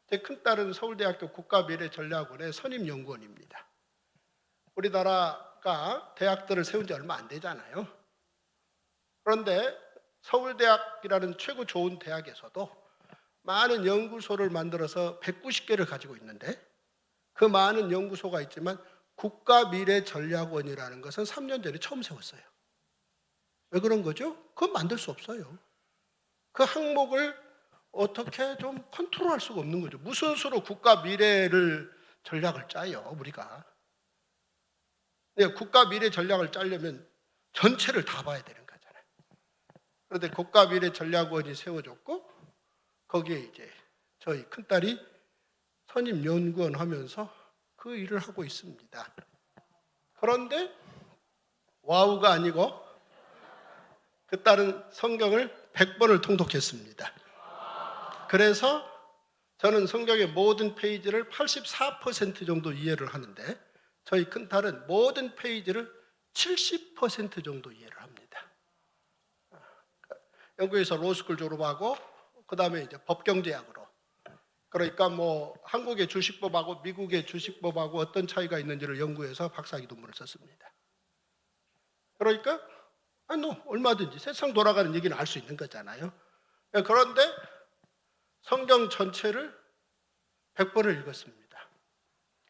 제 큰딸은 서울대학교 국가미래전략원의 선임연구원입니다. 우리나라가 대학들을 세운 지 얼마 안 되잖아요. 그런데 서울대학이라는 최고 좋은 대학에서도 많은 연구소를 만들어서 190개를 가지고 있는데 그 많은 연구소가 있지만 국가미래전략원이라는 것은 3년 전에 처음 세웠어요. 왜 그런 거죠? 그건 만들 수 없어요. 그 항목을 어떻게 좀 컨트롤할 수가 없는 거죠. 무슨 수로 국가미래를 전략을 짜요, 우리가. 국가미래전략을 짜려면 전체를 다 봐야 되는 거잖아요. 그런데 국가미래전략원이 세워졌고 거기에 이제 저희 큰딸이 선임연구원 하면서 그 일을 하고 있습니다. 그런데 와우가 아니고 그 딸은 성경을 100번을 통독했습니다. 그래서 저는 성경의 모든 페이지를 84% 정도 이해를 하는데 저희 큰딸은 모든 페이지를 70% 정도 이해를 합니다. 영국에서 로스쿨 졸업하고 그 다음에 이제 법경제학으로, 그러니까 뭐 한국의 주식법하고 미국의 주식법하고 어떤 차이가 있는지를 연구해서 박사학위 논문을 썼습니다. 그러니까 얼마든지 세상 돌아가는 얘기는 알 수 있는 거잖아요. 그런데 성경 전체를 100번을 읽었습니다.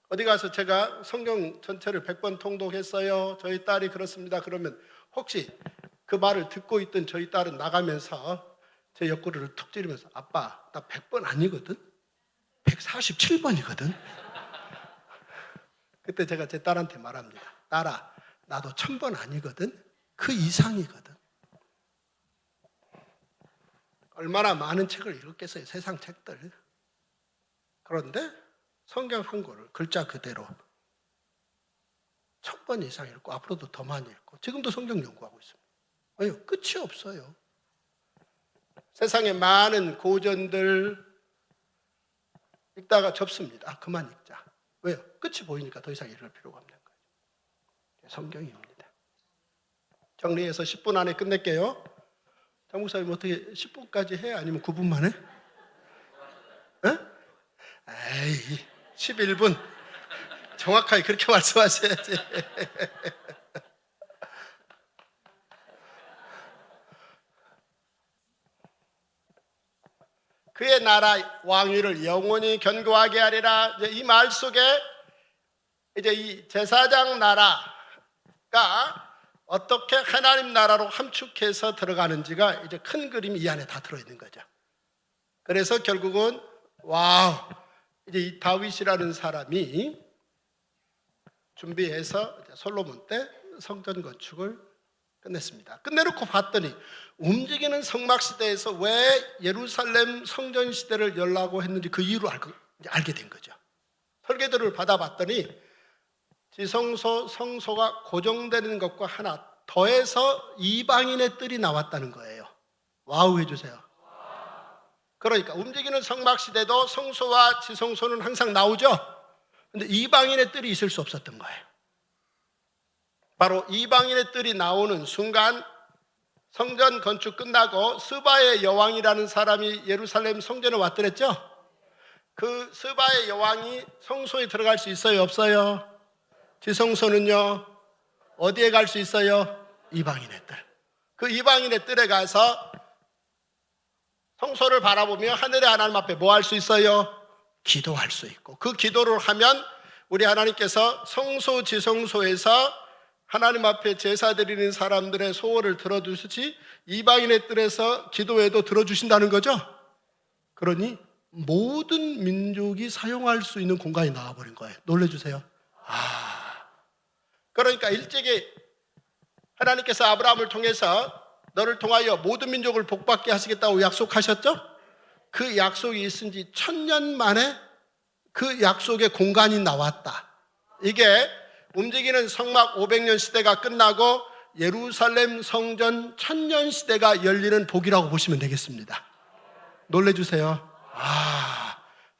어디 가서 제가 성경 전체를 100번 통독했어요, 저희 딸이 그렇습니다, 그러면 혹시 그 말을 듣고 있던 저희 딸은 나가면서 제 옆구리를 툭 찌르면서 아빠 나 100번 아니거든, 147번이거든. 그때 제가 제 딸한테 말합니다. 딸아, 나도 1000번 아니거든. 그 이상이거든. 얼마나 많은 책을 읽었겠어요, 세상 책들. 그런데 성경 한 권을 글자 그대로 1000번 이상 읽고 앞으로도 더 많이 읽고 지금도 성경 연구하고 있습니다. 아니요, 끝이 없어요. 세상에 많은 고전들 읽다가 접습니다. 아, 그만 읽자. 왜요? 끝이 보이니까 더 이상 읽을 필요가 없는 거예요. 성경입니다. 정리해서 10분 안에 끝낼게요. 장 목사님 어떻게 10분까지 해? 아니면 9분 만에? 에이, 11분. 정확하게 그렇게 말씀하셔야지. 그의 나라 왕위를 영원히 견고하게 하리라. 이 말 속에 이제 이 제사장 나라가 어떻게 하나님 나라로 함축해서 들어가는지가 이제 큰 그림이 이 안에 다 들어있는 거죠. 그래서 결국은 와우, 이제 이 다윗이라는 사람이 준비해서 솔로몬 때 성전 건축을 끝냈습니다. 끝내놓고 봤더니 움직이는 성막 시대에서 왜 예루살렘 성전 시대를 열라고 했는지 그 이유를 알게 된 거죠. 설계도를 받아봤더니 지성소, 성소가 고정되는 것과 하나 더해서 이방인의 뜰이 나왔다는 거예요. 와우 해주세요. 그러니까 움직이는 성막 시대도 성소와 지성소는 항상 나오죠. 근데 이방인의 뜰이 있을 수 없었던 거예요. 바로 이방인의 뜰이 나오는 순간 성전 건축 끝나고 스바의 여왕이라는 사람이 예루살렘 성전에 왔더랬죠. 그 스바의 여왕이 성소에 들어갈 수 있어요, 없어요? 지성소는요, 어디에 갈 수 있어요? 이방인의 뜰. 그 이방인의 뜰에 가서 성소를 바라보며 하늘의 하나님 앞에 뭐 할 수 있어요? 기도할 수 있고, 그 기도를 하면 우리 하나님께서 성소 지성소에서 하나님 앞에 제사 드리는 사람들의 소원을 들어주시지 이방인의 뜰에서 기도해도 들어주신다는 거죠. 그러니 모든 민족이 사용할 수 있는 공간이 나와버린 거예요. 놀라주세요. 그러니까 일찍이 하나님께서 아브라함을 통해서 너를 통하여 모든 민족을 복받게 하시겠다고 약속하셨죠? 그 약속이 있은 지 1000년 만에 그 약속의 공간이 나왔다. 이게 움직이는 성막 500년 시대가 끝나고 예루살렘 성전 1000년 시대가 열리는 복이라고 보시면 되겠습니다. 놀래주세요.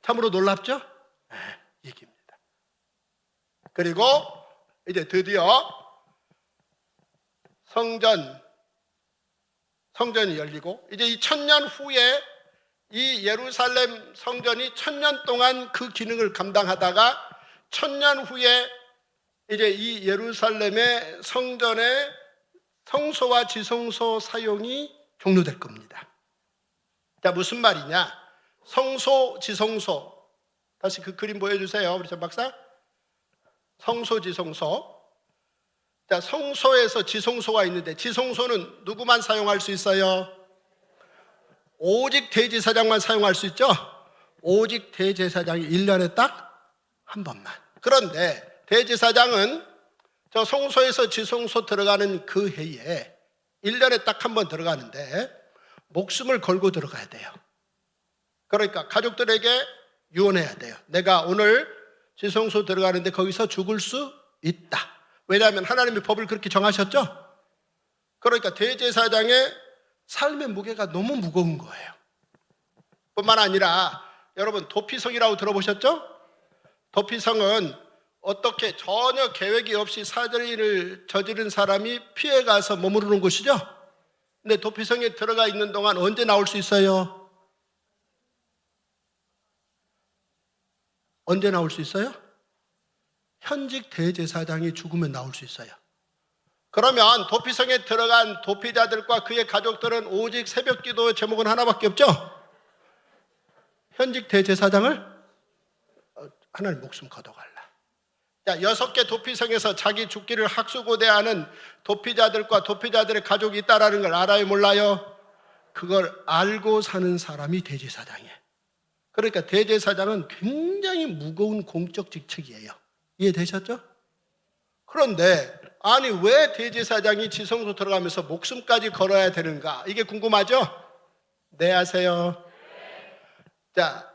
참으로 놀랍죠? 네, 얘기입니다. 그리고 이제 드디어 성전이 열리고 이제 이 1000년 후에 이 예루살렘 성전이 1000년 동안 그 기능을 감당하다가 1000년 후에 이제 이 예루살렘의 성전의 성소와 지성소 사용이 종료될 겁니다. 자, 무슨 말이냐? 성소, 지성소. 다시 그 그림 보여주세요, 우리 전 박사. 성소, 지성소. 자, 성소에서 지성소가 있는데 지성소는 누구만 사용할 수 있어요? 오직 대제사장만 사용할 수 있죠? 오직 대제사장이 1년에 딱 한 번만. 그런데 대제사장은 저 성소에서 지성소 들어가는 그 해에 1년에 딱 한 번 들어가는데 목숨을 걸고 들어가야 돼요. 그러니까 가족들에게 유언해야 돼요. 내가 오늘 지성소 들어가는데 거기서 죽을 수 있다. 왜냐하면 하나님의 법을 그렇게 정하셨죠? 그러니까 대제사장의 삶의 무게가 너무 무거운 거예요. 뿐만 아니라 여러분 도피성이라고 들어보셨죠? 도피성은 어떻게 전혀 계획이 없이 살인을 저지른 사람이 피해가서 머무르는 곳이죠? 근데 도피성에 들어가 있는 동안 언제 나올 수 있어요? 언제 나올 수 있어요? 현직 대제사장이 죽으면 나올 수 있어요. 그러면 도피성에 들어간 도피자들과 그의 가족들은 오직 새벽 기도의 제목은 하나밖에 없죠? 현직 대제사장을 하나님 목숨 걷어갈라. 자, 6개 도피성에서 자기 죽기를 학수고대하는 도피자들과 도피자들의 가족이 있다는 걸 알아요, 몰라요? 그걸 알고 사는 사람이 대제사장이에요. 그러니까 대제사장은 굉장히 무거운 공적 직책이에요. 이해되셨죠? 그런데 아니 왜 대제사장이 지성소 들어가면서 목숨까지 걸어야 되는가? 이게 궁금하죠? 네, 하세요. 자,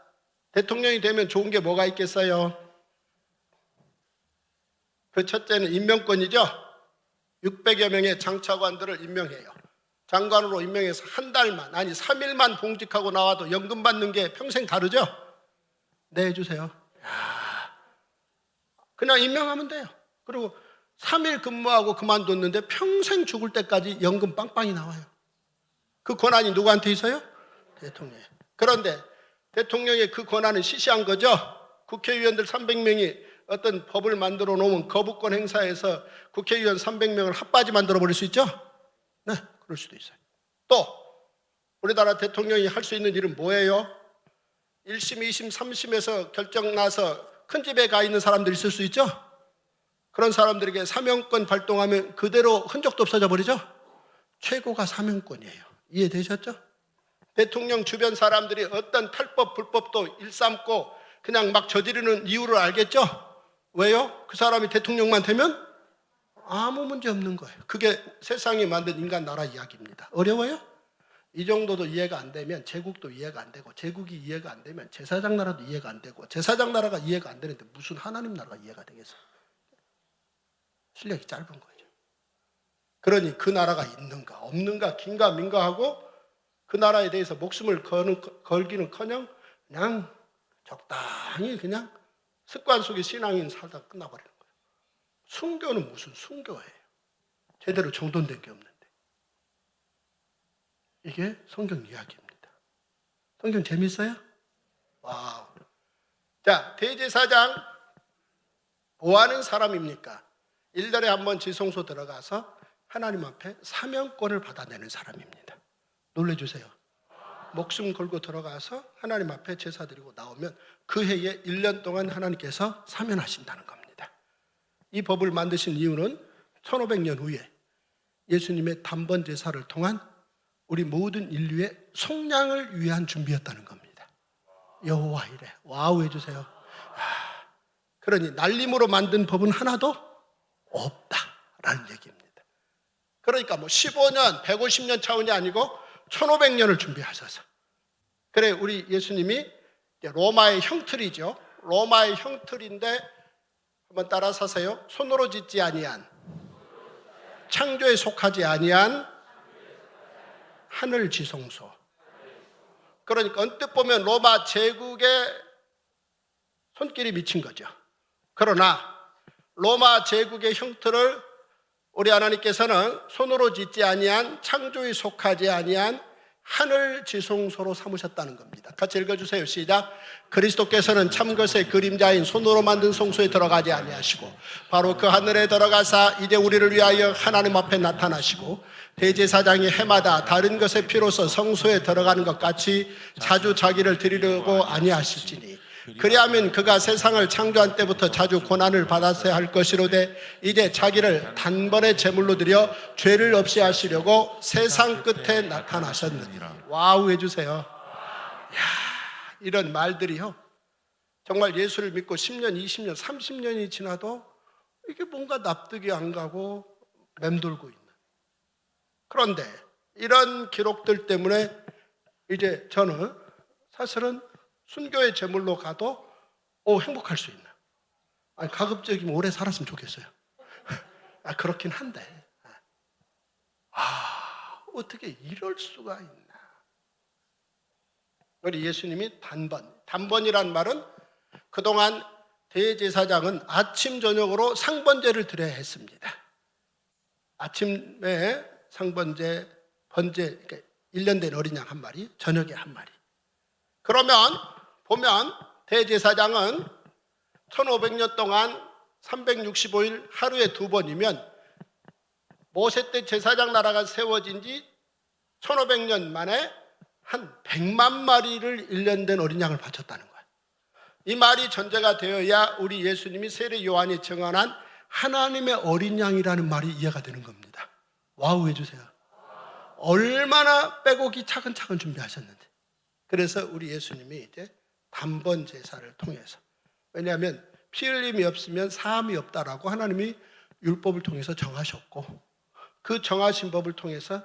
대통령이 되면 좋은 게 뭐가 있겠어요? 그 첫째는 임명권이죠. 600여 명의 장차관들을 임명해요. 장관으로 임명해서 한 달만, 아니 3일만 봉직하고 나와도 연금 받는 게 평생 다르죠? 네, 해주세요. 그냥 임명하면 돼요. 그리고 3일 근무하고 그만뒀는데 평생 죽을 때까지 연금 빵빵히 나와요. 그 권한이 누구한테 있어요? 대통령. 그런데 대통령의 그 권한은 시시한 거죠. 국회의원들 300명이 어떤 법을 만들어 놓으면 거부권 행사해서 국회의원 300명을 핫바지 만들어 버릴 수 있죠? 네, 그럴 수도 있어요. 또 우리나라 대통령이 할 수 있는 일은 뭐예요? 1심, 2심, 3심에서 결정 나서 큰 집에 가 있는 사람들 있을 수 있죠? 그런 사람들에게 사면권 발동하면 그대로 흔적도 없어져 버리죠? 최고가 사면권이에요. 이해되셨죠? 대통령 주변 사람들이 어떤 탈법, 불법도 일삼고 그냥 막 저지르는 이유를 알겠죠? 왜요? 그 사람이 대통령만 되면 아무 문제 없는 거예요. 그게 세상이 만든 인간 나라 이야기입니다. 어려워요? 이 정도도 이해가 안 되면 제국도 이해가 안 되고, 제국이 이해가 안 되면 제사장 나라도 이해가 안 되고, 제사장 나라가 이해가 안 되는데 무슨 하나님 나라가 이해가 되겠어요? 실력이 짧은 거죠. 그러니 그 나라가 있는가 없는가 긴가 민가 하고 그 나라에 대해서 목숨을 걸기는커녕 그냥 적당히 그냥 습관 속의 신앙인 살다가 끝나버리는 거예요. 순교는 무슨 순교예요? 제대로 정돈된 게 없는데. 이게 성경 이야기입니다. 성경 재밌어요? 와우. 자, 대제사장 뭐 하는 사람입니까? 1년에 한 번 지성소 들어가서 하나님 앞에 사명권을 받아내는 사람입니다. 놀래주세요. 목숨 걸고 들어가서 하나님 앞에 제사 드리고 나오면 그 해에 1년 동안 하나님께서 사면하신다는 겁니다. 이 법을 만드신 이유는 1500년 후에 예수님의 단번 제사를 통한 우리 모든 인류의 속량을 위한 준비였다는 겁니다. 여호와 이래. 와우 해주세요. 그러니 날림으로 만든 법은 하나도 없다라는 얘기입니다. 그러니까 뭐 15년, 150년 차원이 아니고 1500년을 준비하셔서. 그래, 우리 예수님이 로마의 형틀이죠. 로마의 형틀인데 한번 따라서 하세요. 손으로 짓지 아니한, 창조에 속하지 아니한 하늘 지성소. 그러니까 언뜻 보면 로마 제국의 손길이 미친 거죠. 그러나 로마 제국의 형틀을 우리 하나님께서는 손으로 짓지 아니한, 창조에 속하지 아니한 하늘 지성소로 삼으셨다는 겁니다. 같이 읽어주세요. 시작. 그리스도께서는 참것의 그림자인 손으로 만든 성소에 들어가지 아니하시고 바로 그 하늘에 들어가사 이제 우리를 위하여 하나님 앞에 나타나시고 대제사장이 해마다 다른 것의 피로서 성소에 들어가는 것 같이 자주 자기를 드리려고 아니하실지니 그리하면 그가 세상을 창조한 때부터 자주 고난을 받았어야 할 것이로되 이제 자기를 단번에 제물로 드려 죄를 없이 하시려고 세상 끝에 나타나셨느니라. 와우 해주세요. 이야, 이런 말들이요, 정말 예수를 믿고 10년, 20년, 30년이 지나도 이게 뭔가 납득이 안 가고 맴돌고 있는. 그런데 이런 기록들 때문에 이제 저는 사실은 순교의 제물로 가도 행복할 수 있나. 아니, 가급적이면 오래 살았으면 좋겠어요. 그렇긴 한데 어떻게 이럴 수가 있나. 우리 예수님이 단번이란 말은 그동안 대제사장은 아침 저녁으로 상번제를 드려야 했습니다. 아침에 상번제, 번제, 그러니까 1년 된 어린 양 한 마리, 저녁에 한 마리. 그러면 보면 대제사장은 1500년 동안 365일 하루에 2번이면 모세 때 제사장 나라가 세워진 지 1500년 만에 한 100만 마리를 1년 된 어린 양을 바쳤다는 거예요. 이 말이 전제가 되어야 우리 예수님이 세례 요한이 증언한 하나님의 어린 양이라는 말이 이해가 되는 겁니다. 와우 해주세요. 얼마나 빼곡히 차근차근 준비하셨는데. 그래서 우리 예수님이 이제 단번 제사를 통해서, 왜냐하면 피 흘림이 없으면 사함이 없다라고 하나님이 율법을 통해서 정하셨고, 그 정하신 법을 통해서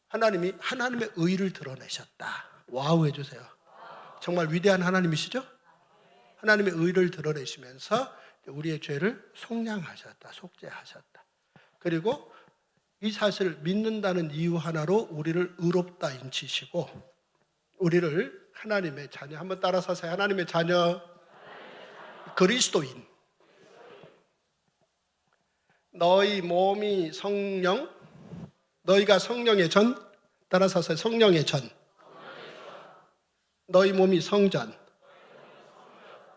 하나님이 하나님의 의를 드러내셨다. 와우 해주세요. 정말 위대한 하나님이시죠? 하나님의 의를 드러내시면서 우리의 죄를 속량하셨다, 속죄하셨다. 그리고 이 사실을 믿는다는 이유 하나로 우리를 의롭다 인치시고, 우리를 하나님의 자녀, 한번 따라서 하세요. 하나님의 자녀, 그리스도인. 너희 몸이 성령, 너희가 성령의 전, 따라서 하세요. 성령의 전. 너희 몸이 성전.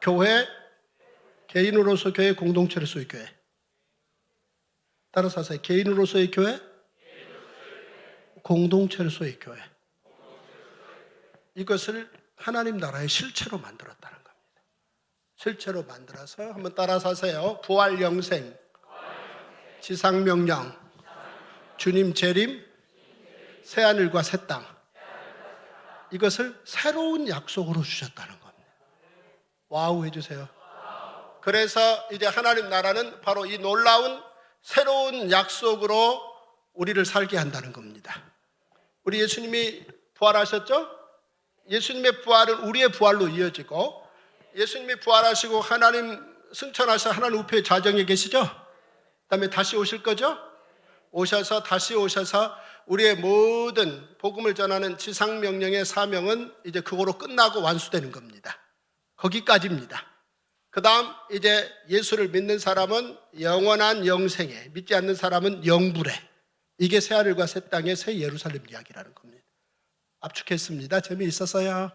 교회, 개인으로서 교회, 공동체로서의 교회. 따라서 하세요. 개인으로서의 교회, 공동체로서의 교회. 이것을 하나님 나라의 실체로 만들었다는 겁니다. 실체로 만들어서 한번 따라서 하세요. 부활 영생, 지상 명령, 주님 재림, 새하늘과 새 땅. 이것을 새로운 약속으로 주셨다는 겁니다. 와우 해주세요. 그래서 이제 하나님 나라는 바로 이 놀라운 새로운 약속으로 우리를 살게 한다는 겁니다. 우리 예수님이 부활하셨죠? 예수님의 부활은 우리의 부활로 이어지고, 예수님이 부활하시고 하나님 승천하셔 하나님 우편에 좌정에 계시죠? 그 다음에 다시 오실 거죠? 다시 오셔서 우리의 모든 복음을 전하는 지상명령의 사명은 이제 그거로 끝나고 완수되는 겁니다. 거기까지입니다. 그 다음 이제 예수를 믿는 사람은 영원한 영생에, 믿지 않는 사람은 영불에. 이게 새하늘과 새 땅의 새 예루살렘 이야기라는 겁니다. 압축했습니다. 재미있었어요?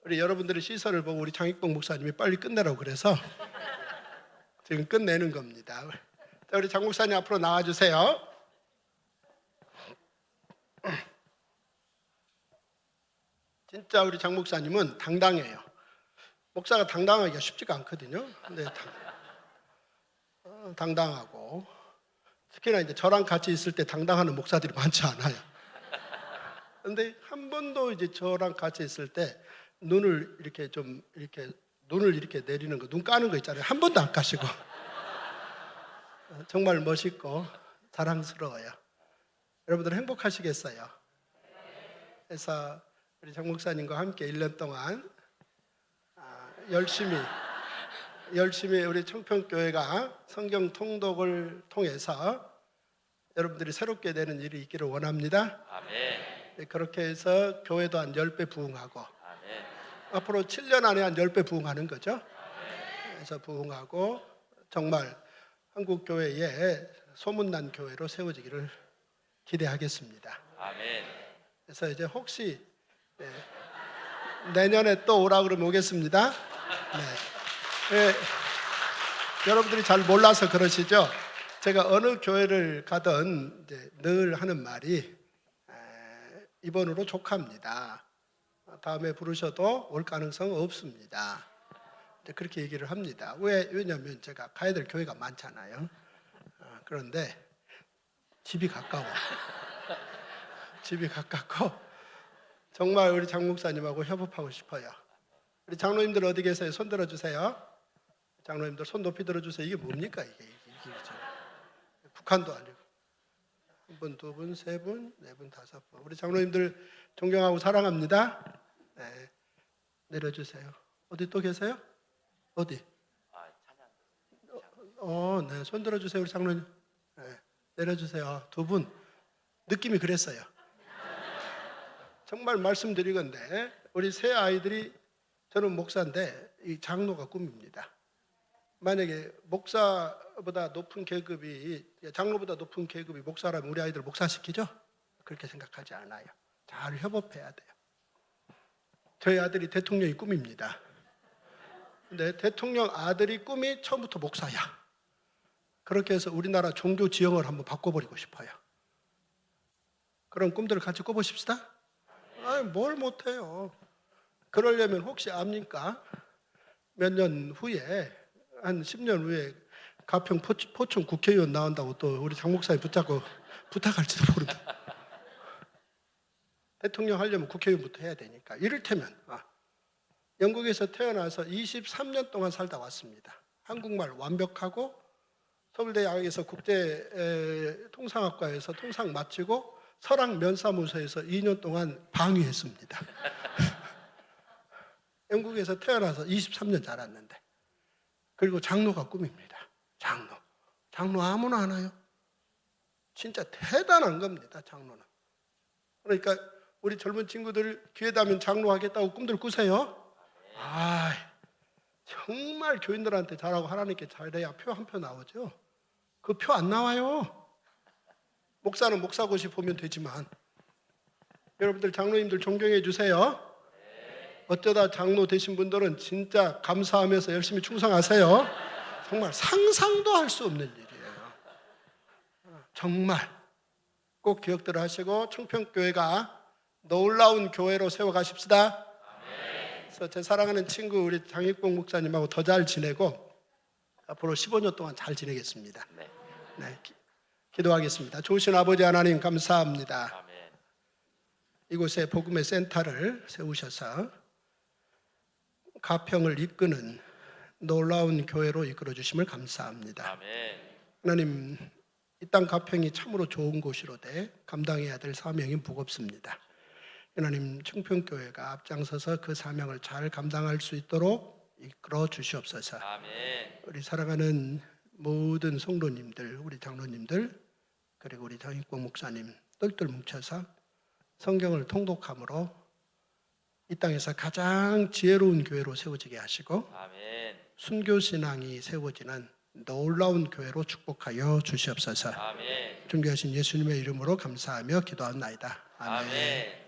우리 여러분들의 시선을 보고 우리 장익봉 목사님이 빨리 끝내라고 그래서 지금 끝내는 겁니다. 자, 우리 장 목사님 앞으로 나와주세요. 진짜 우리 장 목사님은 당당해요. 목사가 당당하기가 쉽지가 않거든요. 근데 당당하고, 특히나 이제 저랑 같이 있을 때 당당하는 목사들이 많지 않아요. 근데 한 번도 이제 저랑 같이 있을 때 눈을 이렇게 내리는 거, 눈 까는 거 있잖아요. 한 번도 안 까시고. 정말 멋있고 자랑스러워요. 여러분들 행복하시겠어요? 그래서 우리 장 목사님과 함께 1년 동안 열심히 우리 청평교회가 성경 통독을 통해서 여러분들이 새롭게 되는 일이 있기를 원합니다. 아멘. 그렇게 해서 교회도 한 10배 부흥하고, 아멘. 앞으로 7년 안에 한 10배 부흥하는 거죠. 아멘. 그래서 부흥하고 정말 한국 교회에 소문난 교회로 세워지기를 기대하겠습니다. 아멘. 그래서 이제 혹시 내년에 또 오라 그러면 오겠습니다. 네. 여러분들이 잘 몰라서 그러시죠? 제가 어느 교회를 가든 이제 늘 하는 말이 이번으로 족합니다. 다음에 부르셔도 올 가능성 없습니다. 그렇게 얘기를 합니다. 왜냐하면 제가 가야 될 교회가 많잖아요. 그런데 집이 가까워. 집이 가깝고 정말 우리 장 목사님하고 협업하고 싶어요. 우리 장로님들 어디 계세요? 손 들어주세요. 장로님들 손 높이 들어주세요. 이게 뭡니까? 이게 북한도 아니고. 한 분, 두 분, 세 분, 네 분, 다섯 분. 우리 장로님들 존경하고 사랑합니다. 네. 내려주세요. 어디 또 계세요? 어디? 네. 손 들어주세요. 우리 장로님. 네. 내려주세요. 두 분. 느낌이 그랬어요. 정말 말씀드리건데 우리 새 아이들이, 저는 목사인데 이 장로가 꿈입니다. 만약에 목사보다 높은 계급이, 장로보다 높은 계급이 목사라면 우리 아이들 목사시키죠? 그렇게 생각하지 않아요. 잘 협업해야 돼요. 저희 아들이 대통령이 꿈입니다. 근데 대통령 아들이 꿈이 처음부터 목사야. 그렇게 해서 우리나라 종교 지형을 한번 바꿔버리고 싶어요. 그런 꿈들을 같이 꿔보십시다. 뭘 못해요. 그러려면 혹시 압니까? 몇 년 후에, 한 10년 후에 가평 포천 국회의원 나온다고 또 우리 장 목사님 붙잡고 부탁할지도 모른다. 대통령 하려면 국회의원부터 해야 되니까. 이를테면 영국에서 태어나서 23년 동안 살다 왔습니다. 한국말 완벽하고 서울대학에서 국제통상학과에서 통상 마치고 설악면사무소에서 2년 동안 방위했습니다. 영국에서 태어나서 23년 자랐는데, 그리고 장로가 꿈입니다. 장로 아무나 하나요? 진짜 대단한 겁니다. 장로는. 그러니까 우리 젊은 친구들 기회 되면 장로 하겠다고 꿈들 꾸세요. 정말 교인들한테 잘하고 하나님께 잘해야 표 한 표 나오죠. 그 표 안 나와요. 목사는 목사고시 보면 되지만. 여러분들 장로님들 존경해 주세요. 어쩌다 장로 되신 분들은 진짜 감사하면서 열심히 충성하세요. 정말 상상도 할 수 없는 일이에요. 정말 꼭 기억들 하시고 청평교회가 놀라운 교회로 세워가십시다. 그래서 제 사랑하는 친구 우리 장익봉 목사님하고 더 잘 지내고 앞으로 15년 동안 잘 지내겠습니다. 네, 기도하겠습니다. 좋으신 아버지 하나님 감사합니다. 아멘. 이곳에 복음의 센터를 세우셔서 가평을 이끄는 놀라운 교회로 이끌어 주심을 감사합니다. 아멘. 하나님, 이 땅 가평이 참으로 좋은 곳이로되 감당해야 될 사명이 무겁습니다. 하나님, 청평교회가 앞장서서 그 사명을 잘 감당할 수 있도록 이끌어 주시옵소서. 아멘. 우리 사랑하는 모든 성도님들, 우리 장로님들, 그리고 우리 장익봉 목사님 똘똘 뭉쳐서 성경을 통독함으로 이 땅에서 가장 지혜로운 교회로 세워지게 하시고 아멘. 순교신앙이 세워지는 놀라운 교회로 축복하여 주시옵소서. 아멘. 존귀하신 예수님의 이름으로 감사하며 기도합나이다. 아멘. 아멘.